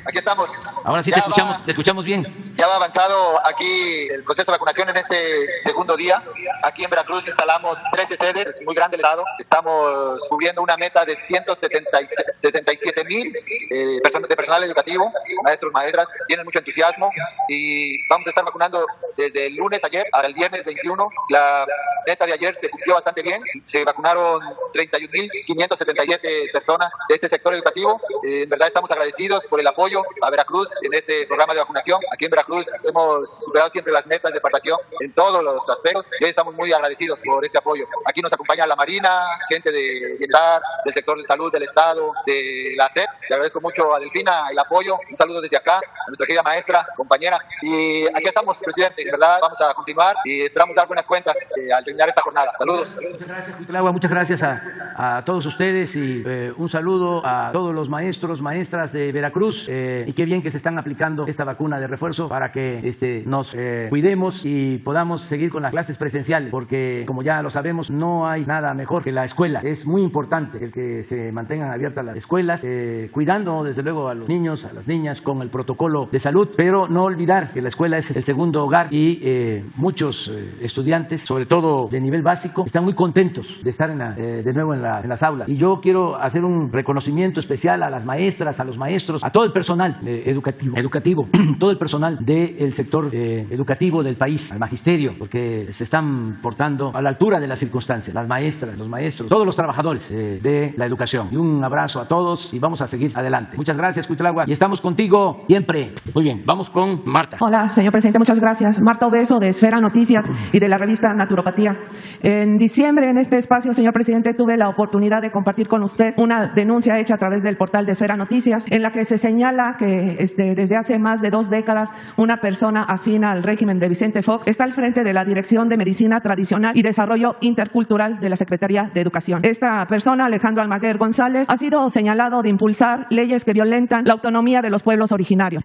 Aquí estamos. Ahora sí te escuchamos bien. Ya va avanzado aquí el proceso de vacunación en este segundo día. Aquí en Veracruz instalamos 13 sedes, es muy grande el estado. Estamos subiendo una meta de 177,000 de personal educativo, maestros, maestras, tienen mucho entusiasmo y vamos a estar vacunando desde el lunes ayer al viernes 21. La meta de ayer se cumplió bastante bien. Se vacunaron 31,577 personas de este sector educativo. En verdad estamos agradecidos por el apoyo a Veracruz en este programa de vacunación. Aquí en Veracruz hemos superado siempre las metas de participación en todos los aspectos y hoy estamos muy agradecidos por este apoyo. Aquí nos acompaña la Marina, gente de bienestar, del sector de salud del Estado, de la SEP. Le agradezco mucho a Delfina el apoyo. Un saludo desde acá a nuestra querida maestra, compañera. Y aquí estamos, presidente. En verdad vamos a continuar y esperamos dar buenas cuentas al terminar esta jornada. Saludos. Muchas gracias, Huitláhuac. Muchas gracias a todos ustedes y un saludo a todos los maestros, maestras de Veracruz. Y qué bien que se están aplicando esta vacuna de refuerzo para que nos cuidemos y podamos seguir con las clases presenciales, porque como ya lo sabemos, no hay nada mejor que la escuela. Es muy importante el que se mantengan abiertas las escuelas, cuidando desde luego a los niños, a las niñas con el protocolo de salud, pero no olvidar que la escuela es el segundo hogar y muchos estudiantes, sobre todo de nivel básico, están muy contentos de estar de nuevo en las aulas. Y yo quiero hacer un reconocimiento especial a las maestras, a los maestros, a todo el personal educativo, todo el personal del sector educativo del país, al magisterio, porque se están portando a la altura de las circunstancias, las maestras, los maestros, todos los trabajadores de la educación. Y un abrazo a todos y vamos a seguir adelante. Muchas gracias, Huitláhuac, y estamos contigo siempre. Muy bien, vamos con Marta. Hola, señor presidente, muchas gracias. Marta Obeso, de Esfera Noticias y de la revista Naturopatía. En diciembre, en este espacio, señor presidente, tuve la oportunidad de compartir con usted una denuncia hecha a través del portal de Esfera Noticias, en la que se señala que desde hace más de 2 décadas una persona afín al régimen de Vicente Fox está al frente de la Dirección de Medicina Tradicional y Desarrollo Intercultural de la Secretaría de Educación. Esta persona, Alejandro Almaguer González, ha sido señalado de impulsar leyes que violentan la autonomía de los pueblos originarios.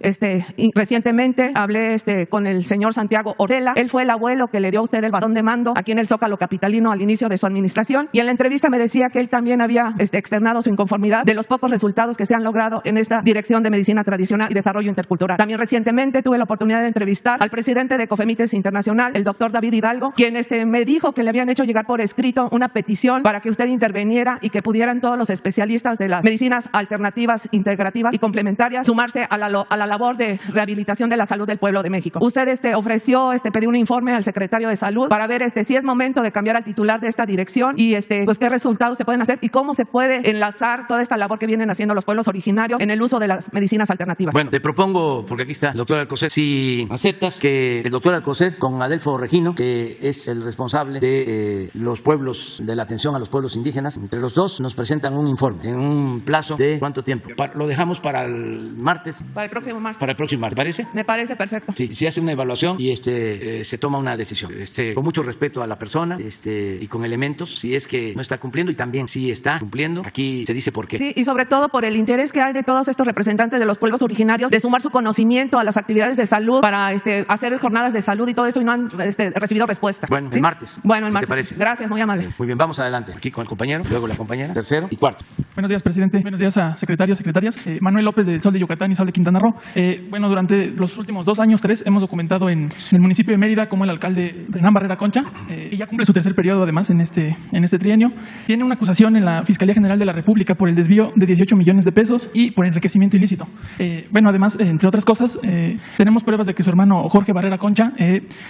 Recientemente hablé con el señor Santiago Ortela. Él fue el abuelo que le dio a usted el bastón de mando aquí en el Zócalo capitalino al inicio de su administración, y en la entrevista me decía que él también había externado su inconformidad de los pocos resultados que se han logrado en esta Dirección de Medicina Tradicional y Desarrollo Intercultural. También recientemente tuve la oportunidad de entrevistar al presidente de Cofemites Internacional, el doctor David Hidalgo, quien me dijo que le habían hecho llegar por escrito una petición para que usted interviniera y que pudieran todos los especialistas de las medicinas alternativas, integrativas y complementarias sumarse a la labor de rehabilitación de la salud del pueblo de México. Usted ofreció pedir un informe al secretario de Salud para ver si es momento de cambiar al titular de esta dirección y pues qué resultados se pueden hacer y cómo se puede enlazar toda esta labor que vienen haciendo los pueblos originarios en el uso de las medicinas alternativas. Bueno, te propongo, porque aquí está el doctor Alcocer, si aceptas que el doctor Alcocer con Adelfo Regino, que es el responsable de los pueblos, de la atención a los pueblos indígenas, entre los dos nos presentan un informe en un plazo de ¿cuánto tiempo? Lo dejamos para el martes. Para el próximo martes. Para el próximo martes, ¿parece? Me parece perfecto. Sí, se hace una evaluación y se toma una decisión. Con mucho respeto a la persona y con elementos, si es que no está cumpliendo, y también si está cumpliendo, aquí se dice por qué. Sí, y sobre todo por el interés que hay de todos estos representantes de los pueblos originarios de sumar su conocimiento a las actividades de salud para hacer jornadas de salud y todo eso, y no han recibido respuesta. Bueno, ¿sí? El martes. Bueno, el ¿Sí martes. te parece? Gracias, muy amable. Sí. Muy bien, vamos adelante. Aquí con el compañero, luego la compañera, tercero y cuarto. Buenos días, presidente. Buenos días a secretarios, secretarias. Manuel López del Sol de Yucatán y Sol de Quintana Roo. Bueno, durante los últimos 2 años, 3, hemos documentado en el municipio de Mérida cómo el alcalde Renán Barrera Concha, y ya cumple su 3er periodo además en este trienio, tiene una acusación en la Fiscalía General de la República por el desvío de 18 millones de pesos y por enriquecimiento ilícito. Bueno, además, entre otras cosas, tenemos pruebas de que su hermano Jorge Barrera Concha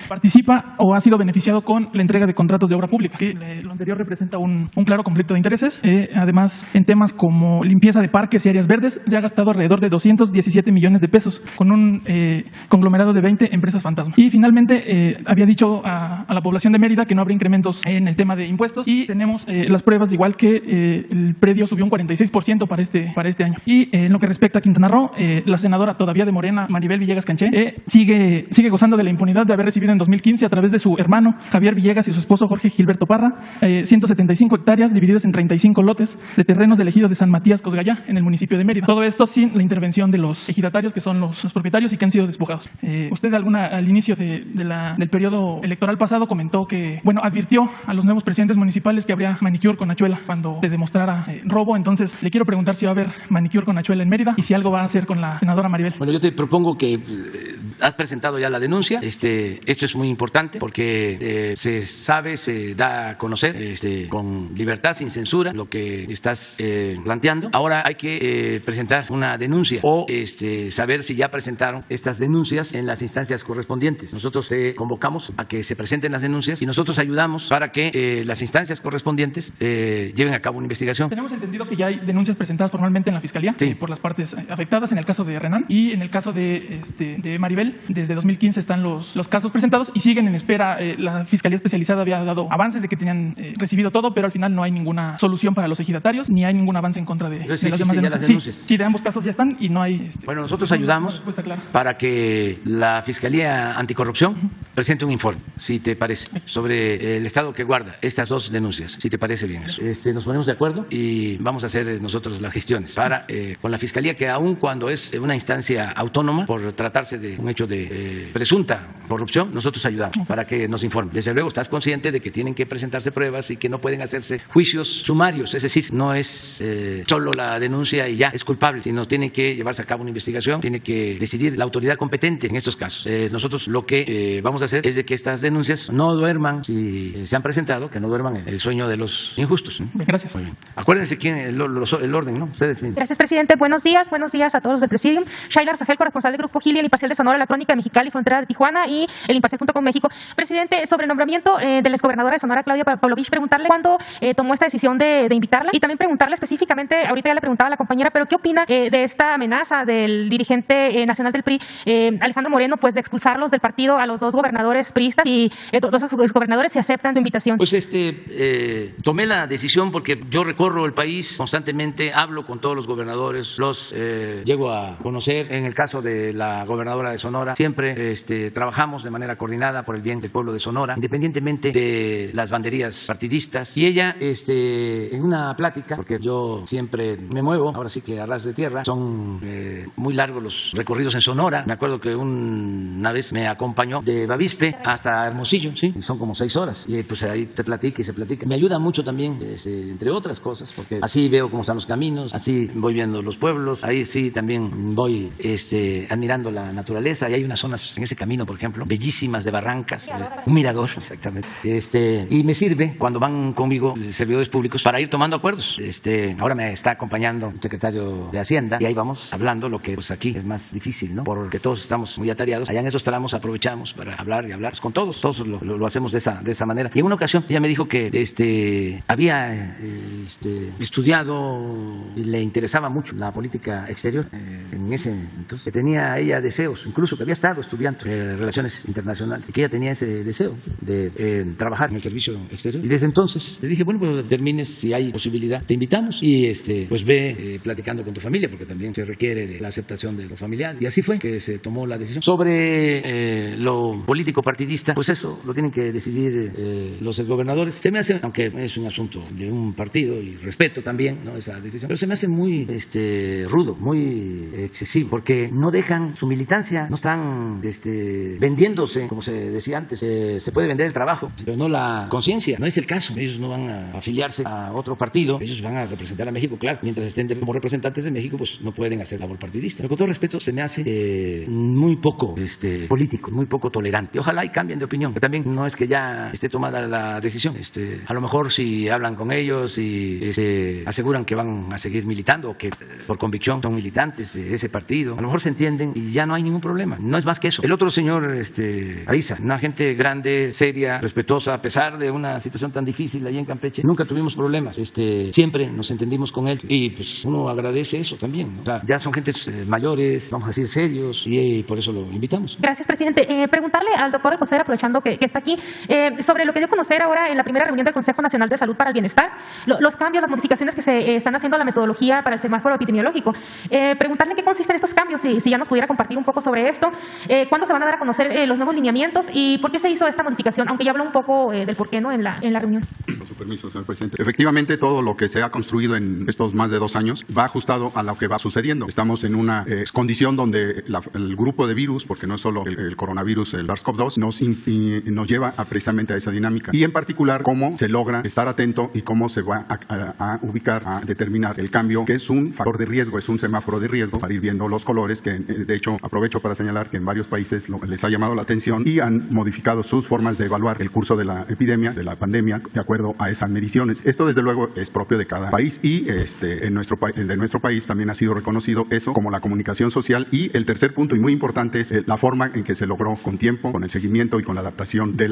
participa o ha sido beneficiado con la entrega de contratos de obra pública, que lo anterior representa un claro conflicto de intereses. Además, en temas como limpieza de parques y áreas verdes, se ha gastado alrededor de 217 millones de pesos con un conglomerado de 20 empresas fantasma. Y finalmente, había dicho a la población de Mérida que no habría incrementos en el tema de impuestos, y tenemos las pruebas igual que el predio subió un 46% para este año. Y en lo que respecta a Quintana Roo, la senadora todavía de Morena, Maribel Villegas Canché, sigue gozando de la impunidad de haber recibido en 2015 a través de su hermano Javier Villegas y su esposo Jorge Gilberto Parra 175 hectáreas divididas en 35 lotes de terrenos del ejido de San Matías Cosgallá en el municipio de Mérida. Todo esto sin la intervención de los ejidatarios, que son los propietarios y que han sido despojados. Usted al inicio del periodo electoral pasado comentó que, bueno, advirtió a los nuevos presidentes municipales que habría manicure con Hachuela cuando se demostrara robo. Entonces, le quiero preguntar si va a haber manicure con Hachuela en Mérida y si algo va a hacer con la senadora Maribel. Bueno, yo te propongo que has presentado ya la denuncia. Esto es muy importante porque se da a conocer con libertad, sin censura, lo que estás planteando. Ahora hay que presentar una denuncia o saber si ya presentaron estas denuncias en las instancias correspondientes. Nosotros te convocamos a que se presenten las denuncias y nosotros ayudamos para que las instancias correspondientes lleven a cabo una investigación. Tenemos entendido que ya hay denuncias presentadas formalmente en la Fiscalía, sí, por las partes afectadas, en el caso de Renán y en el caso de Maribel. Desde 2015 están los casos presentados y siguen en espera. La Fiscalía Especializada había dado avances de que tenían recibido todo, pero al final no hay ninguna solución para los ejidatarios ni hay ningún avance en contra de las demás denuncias. Las denuncias. Sí, de ambos casos ya están y no hay... Bueno, nosotros ayudamos para que la Fiscalía Anticorrupción presente un informe, si te parece, sobre el estado que guarda estas 2 denuncias, si te parece bien eso. Nos ponemos de acuerdo y vamos a hacer nosotros las gestiones para con la Fiscalía, que aun cuando es una instancia autónoma, por tratarse de un hecho de presunta corrupción, nosotros ayudamos para que nos informe. Desde luego, estás consciente de que tienen que presentarse pruebas y que no pueden hacerse juicios sumarios, es decir, no es solo la denuncia y ya es culpable, sino tiene que llevarse a cabo una investigación, tiene que decidir la autoridad competente en estos casos. Nosotros lo que vamos a hacer es de que estas denuncias no duerman, si se han presentado, que no duerman el sueño de los injustos. Gracias. Muy bien. Acuérdense quién el orden, ¿no? Ustedes mismos. Gracias, presidente. Buenos días a todos los del Presidium. Shaila Arzajel, corresponsal del Grupo Gili, el Imparcial de Sonora, La Crónica de Mexicali, Frontera de Tijuana y el Imparcial junto con México. Presidente, sobre el nombramiento de la exgobernadora de Sonora, Claudia Pavlovich, preguntarle cuándo tomó esta decisión de invitarla y también preguntarle específicamente, ahorita ya le preguntaba a la compañera, pero ¿qué opina de esta amenaza del dirigente nacional del PRI, Alejandro Moreno, pues de expulsarlos del partido a los 2 gobernadores priistas y 2 exgobernadores si aceptan tu invitación? Pues tomé la decisión porque yo recorro el país constantemente, hablo con todos los gobernadores, los llego a conocer. En el caso de la gobernadora de Sonora, siempre trabajamos de manera coordinada por el bien del pueblo de Sonora, independientemente de las banderías partidistas. Y ella, en una plática, porque yo siempre me muevo, ahora sí que a ras de tierra, son muy largos los recorridos en Sonora. Me acuerdo que una vez me acompañó de Bavispe hasta Hermosillo, sí, son como 6 horas. Y pues ahí se platica y se platica. Me ayuda mucho también, entre otras cosas, porque así veo cómo están los caminos, así voy viendo los pueblos, ahí sí también voy admirando la naturaleza. Y hay unas zonas en ese camino, por ejemplo, bellísimas de barrancas, un mirador, exactamente. Y me sirve cuando van conmigo servidores públicos para ir tomando acuerdos. Ahora me está acompañando el secretario de Hacienda y ahí vamos hablando lo que pues aquí es más difícil, ¿no? Porque todos estamos muy atareados. Allá en esos tramos aprovechamos para hablar y hablar pues, con todos lo hacemos de esa manera. Y en una ocasión ella me dijo que había estudiado y le interesaba mucho la política exterior en ese entonces, que tenía ella deseos, incluso que había estado estudiando relaciones internacionales y que ella tenía ese deseo de trabajar en el servicio exterior. Y desde entonces le dije, bueno, pues determines si hay posibilidad, te invitamos y pues ve platicando con tu familia, porque también se requiere de la aceptación de los familiares. Y así fue que se tomó la decisión. Sobre lo político partidista, pues eso eso lo tienen que decidir los gobernadores. Se me hace, aunque es un asunto de un partido y respeto también, ¿no?, esa decisión, pero se me hace muy rudo, muy excesivo, porque no dejan su militancia, no están vendiéndose, como se decía antes. Se puede vender el trabajo, pero no la conciencia. No es el caso. Ellos no van a afiliarse a otro partido, ellos van a representar a México, claro. Mientras estén como representantes de México, pues no pueden hacer labor partidista. Pero con todo respeto, se me hace muy poco político, muy poco tolerante. Ojalá y cambien de opinión, que también no es que ya esté tomada la decisión. A lo mejor si hablan con ellos y aseguran que van a seguir militando o que por convicción son militantes de ese partido, a lo mejor se entienden y ya no hay ningún problema. No es más que eso. El otro señor Ariza, una gente grande, seria, respetuosa, a pesar de una situación tan difícil ahí en Campeche, nunca tuvimos problemas. Siempre nos entendimos con él y pues uno agradece eso también, ¿no? O sea, ya son gentes mayores, vamos a decir serios, y por eso lo invitamos. Gracias, presidente. Preguntarle al doctor Alcocer, aprovechando que está aquí, sobre lo que dio a conocer ahora en la primera reunión del Consejo Nacional de Salud para el Bienestar, los cambios, las modificaciones que se están haciendo a la metodología para el semáforo epidemiológico. Preguntarle en qué consisten estos cambios, si ya nos pudiera compartir un poco sobre esto, cuándo se van a dar a conocer los nuevos lineamientos y por qué se hizo esta modificación, aunque ya habló un poco del por qué, ¿no?, en la reunión. Con su permiso, señor presidente. Efectivamente, todo lo que se ha construido en estos más de 2 años va ajustado a lo que va sucediendo. Estamos en una condición donde el grupo de virus, porque no es solo el coronavirus, el SARS-CoV-2, nos lleva precisamente a esa dinámica. Y en particular, cómo se logra estar atento y cómo se va a ubicar, a determinar el cambio, que es un factor de riesgo, es un semáforo de riesgo, para ir viendo los colores, que de hecho aprovecho para señalar que en varios países les ha llamado la atención y han modificado sus formas de evaluar el curso de la epidemia, de la pandemia, de acuerdo a esas mediciones. Esto desde luego es propio de cada país y de nuestro país también ha sido reconocido eso como la comunicación social. Y el tercer punto, y muy importante, es la forma en que se logró con tiempo, con el seguimiento y con la adaptación de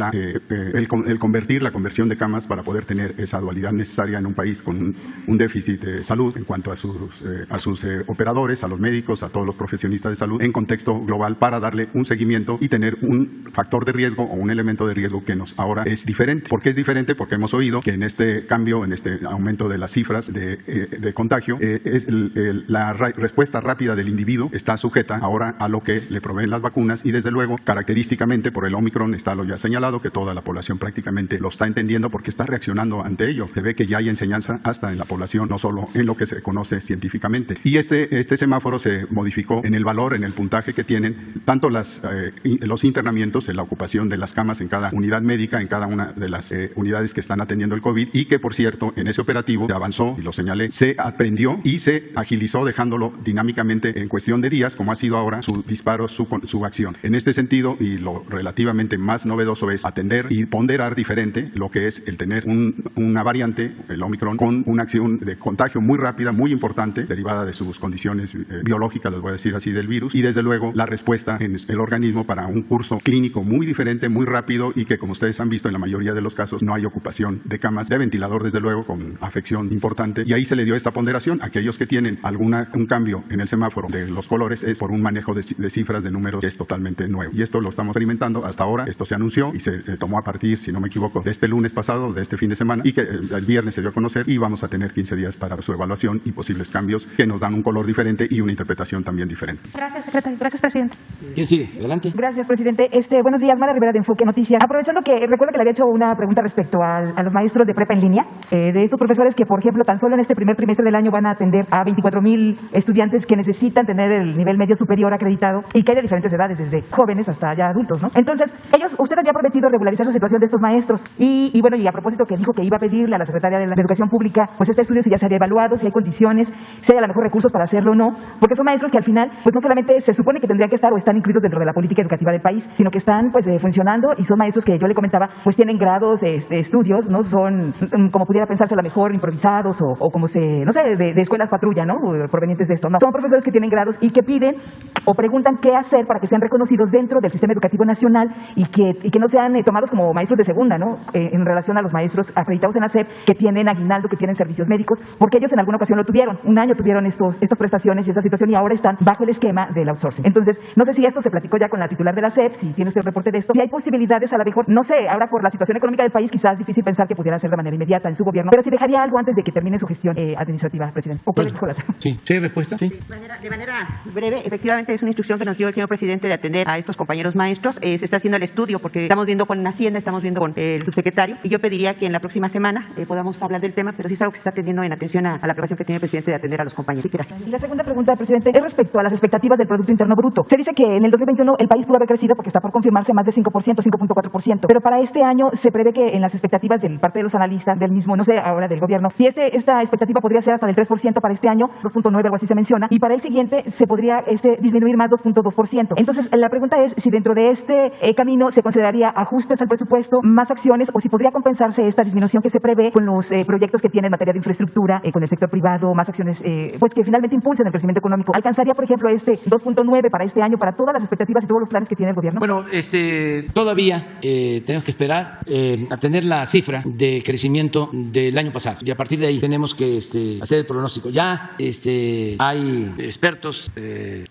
el convertir la conversión de camas para poder tener esa dualidad necesaria en un país con un déficit de salud en cuanto a sus operadores, a los médicos, a todos los profesionistas de salud en contexto global, para darle un seguimiento y tener un factor de riesgo o un elemento de riesgo que ahora es diferente. ¿Por qué es diferente? Porque hemos oído que en este cambio, en este aumento de las cifras de contagio, la respuesta rápida del individuo está sujeta ahora a lo que le proveen las vacunas y desde luego característicamente por el Omicron está lo ya señalado, que toda la población prácticamente lo está entendiendo porque está reaccionando ante ello. Se ve que ya hay enseñanza hasta en la población, no solo en lo que se conoce científicamente. Y este semáforo se modificó en el valor, en el puntaje que tienen tanto los internamientos, en la ocupación de las camas en cada unidad médica, en cada una de las unidades que están atendiendo el COVID, y que por cierto en ese operativo se avanzó, y lo señalé, se aprendió y se agilizó dejándolo dinámicamente en cuestión de días, como ha sido ahora su disparo, su acción. En este sentido, y lo relativamente más novedoso es atender y ponderar diferente lo que es el tener una variante, el Omicron, con una acción de contagio muy rápida, muy importante, derivada de sus condiciones biológicas, les voy a decir así, del virus, y desde luego la respuesta en el organismo para un curso clínico muy diferente, muy rápido, y que como ustedes han visto en la mayoría de los casos no hay ocupación de camas, de ventilador desde luego, con afección importante, y ahí se le dio esta ponderación. Aquellos que tienen un cambio en el semáforo de los colores es por un manejo de cifras, de números, que es totalmente nuevo, y esto lo estamos experimentando hasta ahora. Esto se anunció y se tomó a partir, si no me equivoco, de este lunes pasado, de este fin de semana, y que el viernes se dio a conocer, y vamos a tener 15 días para su evaluación y posibles cambios que nos dan un color diferente y una interpretación también diferente. Gracias, secretario. Gracias, presidente. ¿Quién sigue? Adelante. Gracias, presidente. Buenos días, Mara Rivera de Enfoque Noticias. Aprovechando que recuerdo que le había hecho una pregunta respecto a los maestros de prepa en línea, de estos profesores que, por ejemplo, tan solo en este primer trimestre del año van a atender a 24,000 estudiantes que necesitan tener el nivel medio superior acreditado y que hay de diferentes edades, desde jóvenes hasta ya adultos, ¿no? Entonces, usted había prometido regularizar la situación de estos maestros y bueno, y a propósito que dijo que iba a pedirle a la Secretaría de Educación Pública, pues este estudio si ya se había evaluado, si hay condiciones, si hay a lo mejor recursos para hacerlo o no, porque son maestros que al final, pues no solamente se supone que tendrían que estar o están incluidos dentro de la política educativa del país, sino que están pues funcionando, y son maestros que yo le comentaba, pues tienen grados, estudios, no son como pudiera pensarse a lo mejor improvisados o como de escuelas patrulla, ¿no? Provenientes de esto, no. Son profesores que tienen grados y que piden o preguntan qué hacer para que sean reconocidos dentro del sistema educativo nacional y que no sean tomados como maestros de segunda, ¿no? En relación a los maestros acreditados en la SEP que tienen aguinaldo, que tienen servicios médicos, porque ellos en alguna ocasión lo tuvieron. Un año tuvieron estas prestaciones y esta situación, y ahora están bajo el esquema del outsourcing. Entonces, no sé si esto se platicó ya con la titular de la SEP, si tiene usted el reporte de esto, y hay posibilidades a lo mejor, no sé, ahora por la situación económica del país quizás es difícil pensar que pudiera ser de manera inmediata en su gobierno, pero si dejaría algo antes de que termine su gestión administrativa, presidente. ¿O puede mejorar? Sí, ¿sí hay respuesta? Sí. De manera breve, efectivamente es una instrucción que nos dio el señor presidente de atender a estos compañeros maestros. Se está haciendo el estudio, porque estamos viendo con Hacienda, estamos viendo con el subsecretario, y yo pediría que en la próxima semana podamos hablar del tema, pero sí es algo que se está teniendo en atención a la aprobación que tiene el presidente de atender a los compañeros. Sí, gracias. Y la segunda pregunta, presidente, es respecto a las expectativas del Producto Interno Bruto. Se dice que en el 2021 el país pudo haber crecido porque está por confirmarse más de 5%, 5.4%, pero para este año se prevé que en las expectativas de parte de los analistas del mismo, no sé, ahora del gobierno, si esta expectativa podría ser hasta del 3% para este año, 2.9, algo así se menciona, y para el siguiente se podría disminuir más 2.2%. Entonces, la pregunta es si dentro de este camino se consideraría ajustes al presupuesto, más acciones, o si podría compensarse esta disminución que se prevé con los proyectos que tiene en materia de infraestructura, con el sector privado, más acciones pues que finalmente impulsen el crecimiento económico. ¿Alcanzaría, por ejemplo, 2.9 para este año, para todas las expectativas y todos los planes que tiene el gobierno? Bueno, todavía tenemos que esperar a tener la cifra de crecimiento del año pasado, y a partir de ahí tenemos que hacer el pronóstico. Ya hay expertos,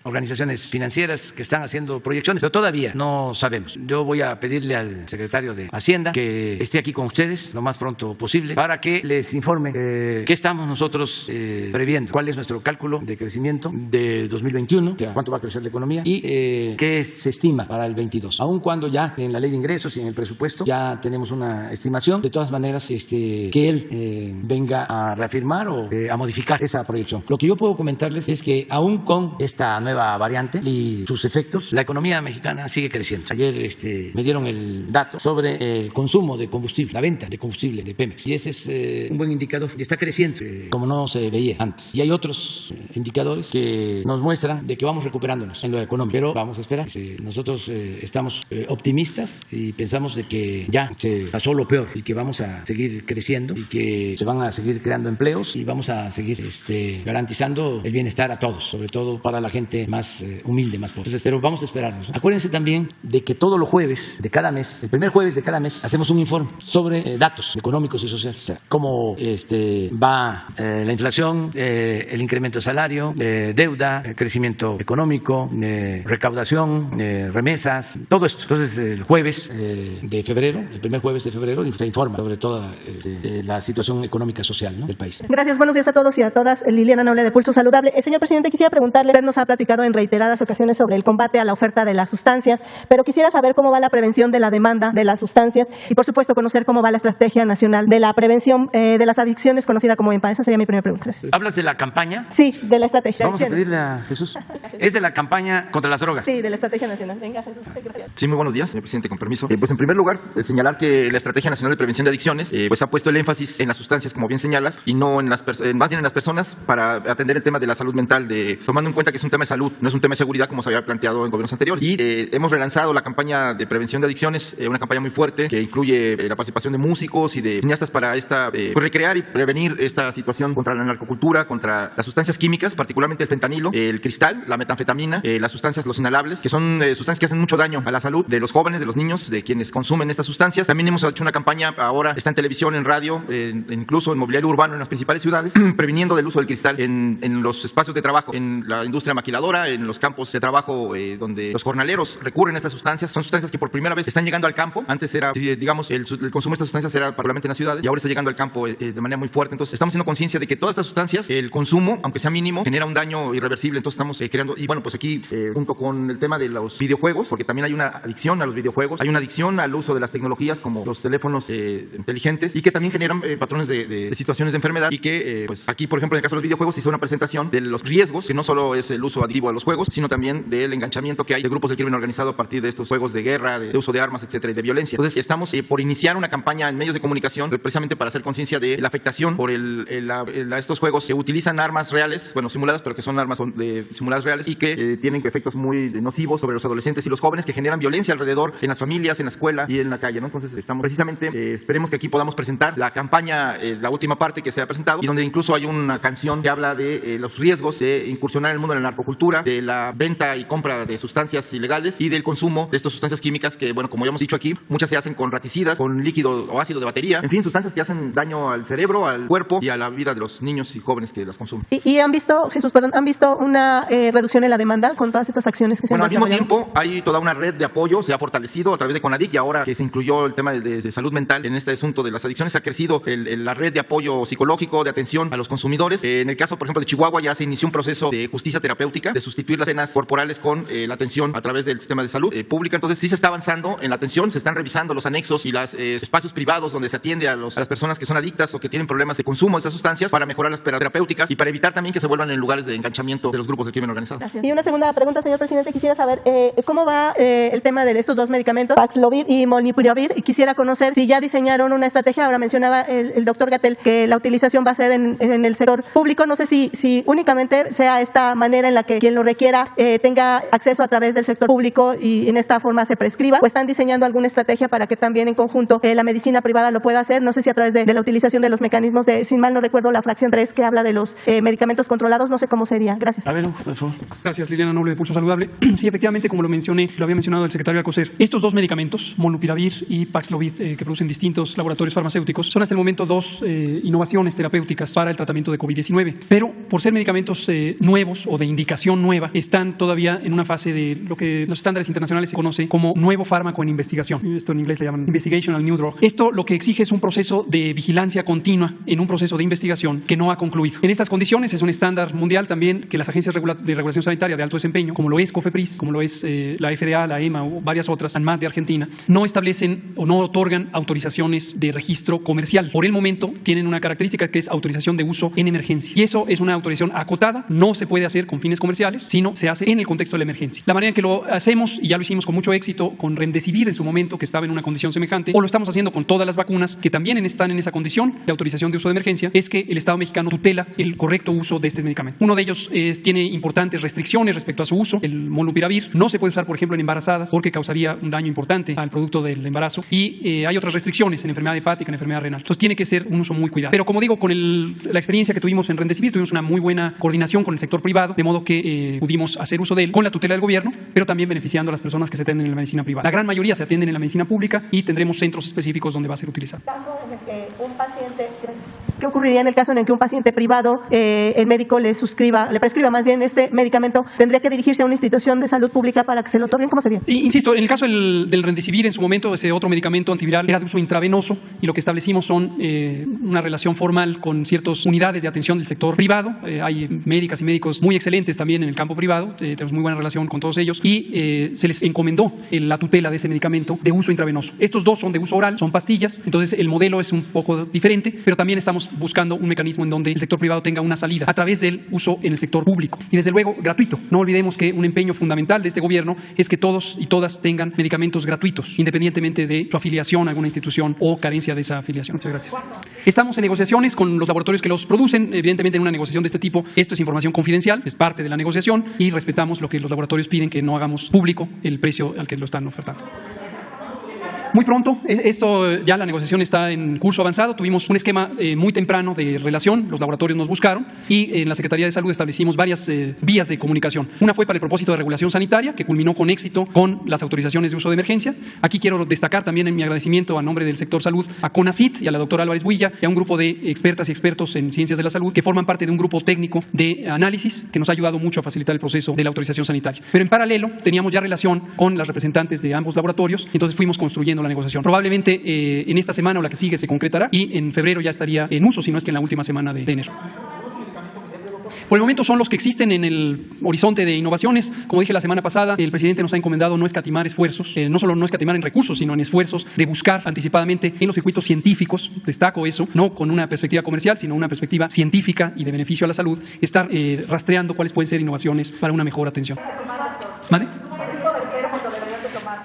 organizaciones financieras que están haciendo proyecciones, pero todavía no sabemos. Yo voy a pedirle al secretario de Hacienda que esté aquí con ustedes lo más pronto posible para que les informe qué estamos nosotros previendo, cuál es nuestro cálculo de crecimiento de 2021, o sea, cuánto va a crecer la economía y qué se estima para el 22. Aun cuando ya en la ley de ingresos y en el presupuesto ya tenemos una estimación, de todas maneras que él venga a reafirmar o a modificar esa proyección. Lo que yo puedo comentarles es que aún con esta nueva variante y sus efectos, la economía mexicana sigue creciendo. Ayer me dieron el dato sobre el consumo de combustible, la venta de combustible de Pemex, y ese es un buen indicador y está creciendo como no se veía antes. Y hay otros indicadores que nos muestran de que vamos recuperándonos en lo económico, pero vamos a esperar. Nosotros estamos optimistas y pensamos de que ya se pasó lo peor y que vamos a seguir creciendo y que se van a seguir creando empleos y vamos a seguir garantizando el bienestar a todos, sobre todo para la gente más humilde, más pobre. Entonces, pero vamos a esperarnos, ¿no? Acuérdense también de que todos los jueves de cada mes, el primer jueves de cada mes, hacemos un informe sobre datos económicos y sociales, o sea, cómo va la inflación, el incremento de salario, deuda, crecimiento económico, recaudación, remesas, todo esto. Entonces, el jueves de febrero, el primer jueves de febrero, se informa sobre toda la situación económica social, ¿no?, del país. Gracias, buenos días a todos y a todas. Liliana Noble de Pulso Saludable. Señor presidente, quisiera preguntarle, usted nos ha platicado en reiteradas ocasiones sobre el combate a la oferta de las sustancias, pero quisiera saber cómo va la prevención de la demanda de las sustancias y, por supuesto, conocer cómo va la estrategia nacional de la prevención de las adicciones, conocida como EMPA. Esa sería mi primera pregunta. Gracias. ¿Hablas de la campaña? Sí, de la estrategia. Vamos a pedirle a Jesús. Es de la campaña contra las drogas. Sí, de la estrategia nacional. Venga, Jesús, secretario. Sí, muy buenos días, señor presidente, con permiso. Pues en primer lugar, señalar que la Estrategia Nacional de Prevención de Adicciones pues ha puesto el énfasis en las sustancias, como bien señalas, y no en más bien en las personas, para atender el tema de la salud mental, tomando en cuenta que es un tema de salud, no es un tema de seguridad como se había planteado en gobiernos anteriores. Y hemos relanzado la campaña de prevención de adicciones, una campaña muy fuerte que incluye la participación de músicos y de cineastas para pues recrear y prevenir esta situación contra la narcocultura, contra las sustancias químicas, particularmente el fentanilo, el cristal, la metanfetamina, las sustancias, los inhalables, que son sustancias que hacen mucho daño a la salud de los jóvenes, de los niños, de quienes consumen estas sustancias. También hemos hecho una campaña, ahora está en televisión, en radio, incluso en mobiliario urbano en las principales ciudades, previniendo del uso del cristal en los espacios de trabajo, en la industria maquiladora, en los campos de trabajo donde los jornaleros recurren a estas sustancias. Son sustancias que por primera vez están llegando al campo. Antes era, digamos, el consumo de estas sustancias era particularmente en las ciudades, y ahora está llegando al campo de manera muy fuerte. Entonces estamos haciendo conciencia de que todas estas sustancias, el consumo, aunque sea mínimo, genera un daño irreversible. Entonces estamos creando, y bueno, pues aquí junto con el tema de los videojuegos, porque también hay una adicción a los videojuegos, hay una adicción al uso de las tecnologías como los teléfonos inteligentes, y que también generan patrones de situaciones de enfermedad, y que pues aquí, por ejemplo, en el caso de los videojuegos, hizo una presentación de los riesgos, que no solo es el uso adictivo a los juegos, sino también del enganchamiento que hay de grupos del crimen organizado a partir de estos juegos de guerra, de uso de armas, etcétera, y de violencia. Entonces estamos por iniciar una campaña en medios de comunicación precisamente para hacer conciencia de la afectación por estos juegos que utilizan armas reales, bueno, simuladas, pero que son armas simuladas reales, y que tienen efectos muy nocivos sobre los adolescentes y los jóvenes, que generan violencia alrededor, en las familias, en la escuela y en la calle, ¿no? Entonces estamos precisamente, esperemos que aquí podamos presentar la campaña, la última parte que se ha presentado, y donde incluso hay una canción que habla de los riesgos de incursionar en el mundo de la narcocultura, de la venta y compra de sustancias ilegales y del consumo de estas sustancias químicas que, bueno, como ya hemos dicho aquí, muchas se hacen con raticidas, con líquido o ácido de batería, en fin, sustancias que hacen daño al cerebro, al cuerpo y a la vida de los niños y jóvenes que las consumen. ¿Y han visto, Jesús, han visto una reducción en la demanda con todas estas acciones que se han desarrollado? Al mismo tiempo hay toda una red de apoyo, se ha fortalecido a través de CONADIC, y ahora que se incluyó el tema de salud mental en este asunto de las adicciones, ha crecido la red de apoyo psicológico, de atención a los consumidores. En el caso, por ejemplo, de Chihuahua, ya se inició un proceso de justicia terapéutica, de sustituir las penas corporales con la atención a través del sistema de salud pública. Entonces sí se está avanzando avanzando en la atención, se están revisando los anexos y los espacios privados donde se atiende a las personas que son adictas o que tienen problemas de consumo de esas sustancias para mejorar las terapéuticas y para evitar también que se vuelvan en lugares de enganchamiento de los grupos de crimen organizado. Gracias. Y una segunda pregunta, señor presidente. Quisiera saber cómo va el tema de estos dos medicamentos, Paxlovid y Molnupiravir, y quisiera conocer si ya diseñaron una estrategia. Ahora mencionaba el doctor Gatell que la utilización va a ser en el sector público. No sé si únicamente sea esta manera en la que quien lo requiera tenga acceso a través del sector público y en esta forma se prescriba, o están diseñando alguna estrategia para que también en conjunto la medicina privada lo pueda hacer. No sé si a través de la utilización de los mecanismos de, sin mal no recuerdo, la fracción 3 que habla de los medicamentos controlados, no sé cómo sería. Gracias. A ver, por favor. Gracias, Liliana Noble de Pulso Saludable. Sí, efectivamente, como lo mencioné, lo había mencionado el secretario Alcocer, estos dos medicamentos, Molnupiravir y Paxlovid, que producen distintos laboratorios farmacéuticos, son hasta el momento dos innovaciones terapéuticas para el tratamiento de COVID-19. Pero por ser medicamentos nuevos o de indicación nueva, están todavía en una fase de lo que los estándares internacionales se conoce como nuevo fármaco en investigación. Esto en inglés le llaman Investigational New Drug. Esto lo que exige es un proceso de vigilancia continua en un proceso de investigación que no ha concluido. En estas condiciones es un estándar mundial también que las agencias de regulación sanitaria de alto desempeño, como lo es COFEPRIS, como lo es la FDA, la EMA o varias otras, ANMAT de Argentina, no establecen o no otorgan autorizaciones de registro comercial. Por el momento tienen una característica que es autorización de uso en emergencia. Y eso es una autorización acotada, no se puede hacer con fines comerciales, sino se hace en el contexto de la emergencia. La manera en que lo hacemos, y ya lo hicimos con mucho éxito con Remdesivir en su momento, que estaba en una condición semejante, o lo estamos haciendo con todas las vacunas que también están en esa condición de autorización de uso de emergencia, es que el Estado mexicano tutela el correcto uso de este medicamento. Uno de ellos tiene importantes restricciones respecto a su uso. El Molnupiravir no se puede usar, por ejemplo, en embarazadas porque causaría un daño importante al producto del embarazo, y hay otras restricciones en enfermedad hepática, en enfermedad renal. Entonces tiene que ser un uso muy cuidado. Pero como digo, con la experiencia que tuvimos en Remdesivir, tuvimos una muy buena coordinación con el sector privado, de modo que pudimos hacer uso de él con la tutela del gobierno, pero también beneficiando a las personas que se atienden en la medicina privada. La gran mayoría se atienden en la medicina pública y tendremos centros específicos donde va a ser utilizado. ¿Qué ocurriría en el caso en el que un paciente privado, el médico le prescriba más bien este medicamento? ¿Tendría que dirigirse a una institución de salud pública para que se lo otorguen? ¿Cómo sería? Insisto, en el caso del Remdesivir, en su momento, ese otro medicamento antiviral era de uso intravenoso, y lo que establecimos son una relación formal con ciertas unidades de atención del sector privado. Hay médicas y médicos muy excelentes también en el campo privado, tenemos muy buena relación con todos ellos, y se les encomendó la tutela de ese medicamento de uso intravenoso. Estos dos son de uso oral, son pastillas, entonces el modelo es un poco diferente, pero también estamos buscando un mecanismo en donde el sector privado tenga una salida a través del uso en el sector público. Y desde luego, gratuito. No olvidemos que un empeño fundamental de este gobierno es que todos y todas tengan medicamentos gratuitos, independientemente de su afiliación a alguna institución o carencia de esa afiliación. Muchas gracias. Estamos en negociaciones con los laboratorios que los producen. Evidentemente, en una negociación de este tipo, esto es información confidencial, es parte de la negociación, y respetamos lo que los laboratorios piden, que no hagamos público el precio al que lo están ofertando. Muy pronto, esto ya la negociación está en curso avanzado. Tuvimos un esquema muy temprano de relación, los laboratorios nos buscaron, y en la Secretaría de Salud establecimos varias vías de comunicación. Una fue para el propósito de regulación sanitaria, que culminó con éxito con las autorizaciones de uso de emergencia. Aquí quiero destacar también en mi agradecimiento a nombre del sector salud a CONACYT y a la doctora Álvarez Builla y a un grupo de expertas y expertos en ciencias de la salud que forman parte de un grupo técnico de análisis que nos ha ayudado mucho a facilitar el proceso de la autorización sanitaria. Pero en paralelo teníamos ya relación con las representantes de ambos laboratorios, y entonces fuimos construyendo la negociación. Probablemente en esta semana o la que sigue se concretará, y en febrero ya estaría en uso, si no es que en la última semana de enero. Por el momento son los que existen en el horizonte de innovaciones. Como dije la semana pasada, el presidente nos ha encomendado no escatimar esfuerzos, no solo no escatimar en recursos, sino en esfuerzos de buscar anticipadamente en los circuitos científicos, destaco eso, no con una perspectiva comercial, sino una perspectiva científica y de beneficio a la salud, estar rastreando cuáles pueden ser innovaciones para una mejor atención. ¿Vale?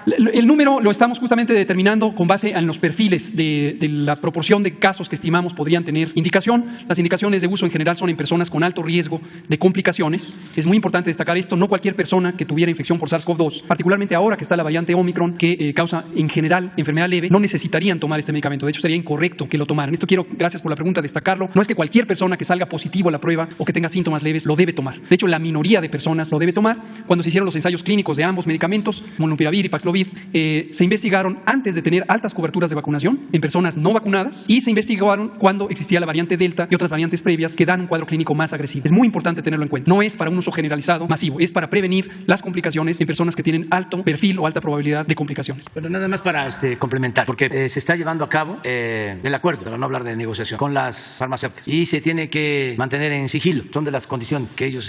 El número lo estamos justamente determinando con base en los perfiles de la proporción de casos que estimamos podrían tener indicación. Las indicaciones de uso en general son en personas con alto riesgo de complicaciones. Es muy importante destacar esto, no cualquier persona que tuviera infección por SARS-CoV-2, particularmente ahora que está la variante Omicron, que causa en general enfermedad leve, no necesitarían tomar este medicamento. De hecho, sería incorrecto que lo tomaran. Esto quiero, gracias por la pregunta, destacarlo. No es que cualquier persona que salga positivo a la prueba o que tenga síntomas leves lo debe tomar. De hecho, la minoría de personas lo debe tomar. Cuando se hicieron los ensayos clínicos de ambos medicamentos, Molnupiravir y Paxlovid, se investigaron antes de tener altas coberturas de vacunación en personas no vacunadas, y se investigaron cuando existía la variante Delta y otras variantes previas que dan un cuadro clínico más agresivo. Es muy importante tenerlo en cuenta. No es para un uso generalizado masivo, es para prevenir las complicaciones en personas que tienen alto perfil o alta probabilidad de complicaciones. Pero nada más para complementar, porque se está llevando a cabo el acuerdo, para no hablar de negociación, con las farmacéuticas, y se tiene que mantener en sigilo. Son de las condiciones que ellos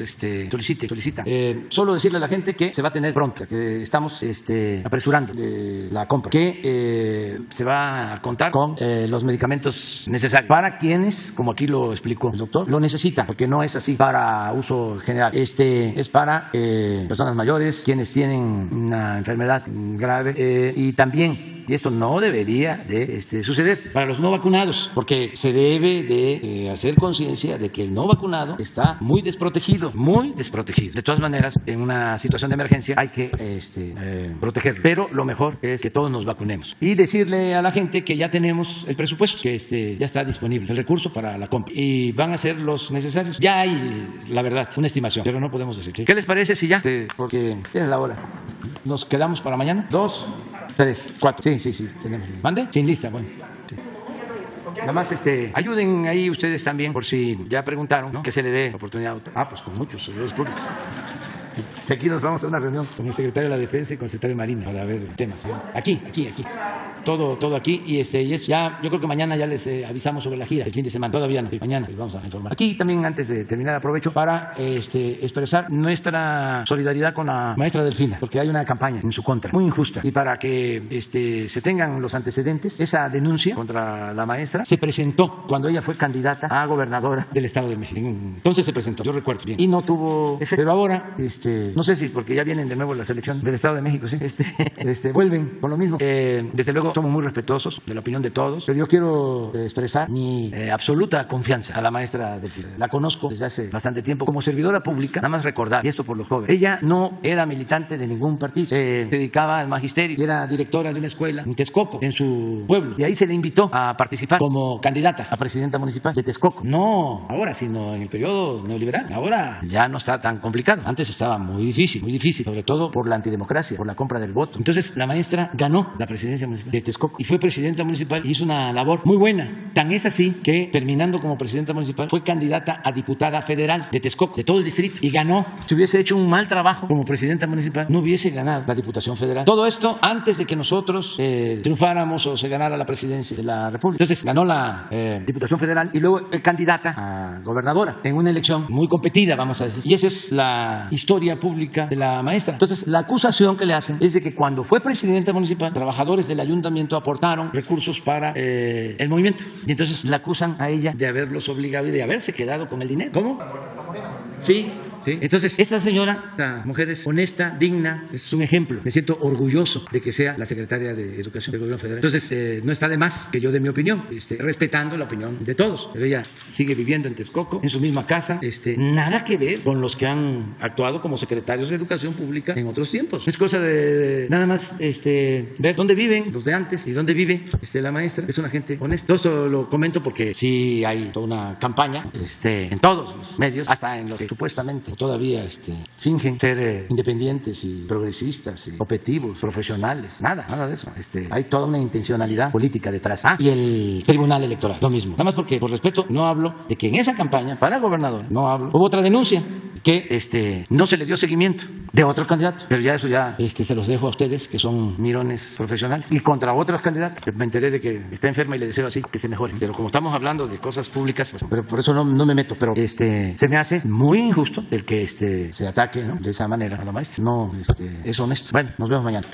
solicitan. Solo decirle a la gente que se va a tener pronto, que estamos apretando apresurando la compra, que se va a contar con los medicamentos necesarios para quienes, como aquí lo explicó el doctor, lo necesitan, porque no es así para uso general. Es para personas mayores, quienes tienen una enfermedad grave y también, y esto no debería de suceder, para los no vacunados, porque se debe de hacer conciencia de que el no vacunado está muy desprotegido, muy desprotegido. De todas maneras, en una situación de emergencia hay que protegerlo, pero lo mejor es que todos nos vacunemos y decirle a la gente que ya tenemos el presupuesto, que ya está disponible el recurso para la compra y van a ser los necesarios. Ya hay, la verdad, una estimación, pero no podemos decir. ¿Qué les parece si ya? Porque es la hora. ¿Nos quedamos para mañana? 2, 3, 4. Sí, tenemos. ¿Mande? Sin lista, bueno. Sí. Nada más ayuden ahí ustedes también, por si ya preguntaron, ¿no? Que se le dé oportunidad. Pues con muchos servidores públicos. Aquí nos vamos a una reunión con el secretario de la Defensa y con el secretario de Marina para ver temas, ¿sí? Aquí. Todo aquí. Y ya, yo creo que mañana ya les avisamos sobre la gira, el fin de semana. Todavía no, mañana les vamos a informar. Aquí también, antes de terminar, aprovecho para expresar nuestra solidaridad con la maestra Delfina, porque hay una campaña en su contra, muy injusta. Y para que se tengan los antecedentes, esa denuncia contra la maestra se presentó cuando ella fue candidata a gobernadora del Estado de México. Entonces se presentó, yo recuerdo bien. Y no tuvo efecto. Pero ahora, no sé si porque ya vienen de nuevo las elecciones del Estado de México, ¿sí? Vuelven con lo mismo. Desde luego somos muy respetuosos de la opinión de todos, pero yo quiero expresar mi absoluta confianza a la maestra Delfina. La conozco desde hace bastante tiempo como servidora pública. Nada más recordar, y esto por los jóvenes, ella no era militante de ningún partido, se dedicaba al magisterio y era directora de una escuela en Texcoco, en su pueblo, y ahí se le invitó a participar como candidata a presidenta municipal de Texcoco. No ahora, sino en el periodo neoliberal. Ahora ya no está tan complicado. Antes estaba muy difícil, sobre todo por la antidemocracia, por la compra del voto. Entonces la maestra ganó la presidencia municipal de Texcoco y fue presidenta municipal y hizo una labor muy buena. Tan es así que, terminando como presidenta municipal, fue candidata a diputada federal de Texcoco, de todo el distrito, y ganó. Si hubiese hecho un mal trabajo como presidenta municipal, no hubiese ganado la diputación federal. Todo esto antes de que nosotros triunfáramos o se ganara la presidencia de la República. Entonces ganó la diputación federal y luego candidata a gobernadora en una elección muy competida, vamos a decir. Y esa es la historia pública de la maestra. Entonces, la acusación que le hacen es de que cuando fue presidenta municipal, trabajadores del ayuntamiento aportaron recursos para el movimiento. Y entonces la acusan a ella de haberlos obligado y de haberse quedado con el dinero. ¿Cómo? Sí. Entonces, esta señora, la mujer es honesta, digna, es un ejemplo. Me siento orgulloso de que sea la secretaria de Educación del Gobierno Federal. Entonces, no está de más que yo dé mi opinión, respetando la opinión de todos. Pero ella sigue viviendo en Texcoco, en su misma casa, nada que ver con los que han actuado como secretarios de Educación Pública en otros tiempos. Es cosa de nada más ver dónde viven los de antes y dónde vive la maestra. Es una gente honesta. Todo esto lo comento porque sí hay toda una campaña en todos los medios, hasta en los que supuestamente todavía fingen ser independientes y progresistas y objetivos, profesionales, nada de eso. Hay toda una intencionalidad política detrás. Y el Tribunal Electoral, lo mismo. Nada más porque, por respeto, no hablo de que en esa campaña para gobernador, hubo otra denuncia que no se le dio seguimiento de otro candidato, pero ya eso se los dejo a ustedes, que son mirones profesionales, y contra otros candidatos, que me enteré de que está enferma y le deseo así que se mejore. Pero como estamos hablando de cosas públicas, pero por eso no me meto, pero se me hace muy injusto el que se ataque, ¿no?, de esa manera a la maestra. No es honesto. Bueno, nos vemos mañana.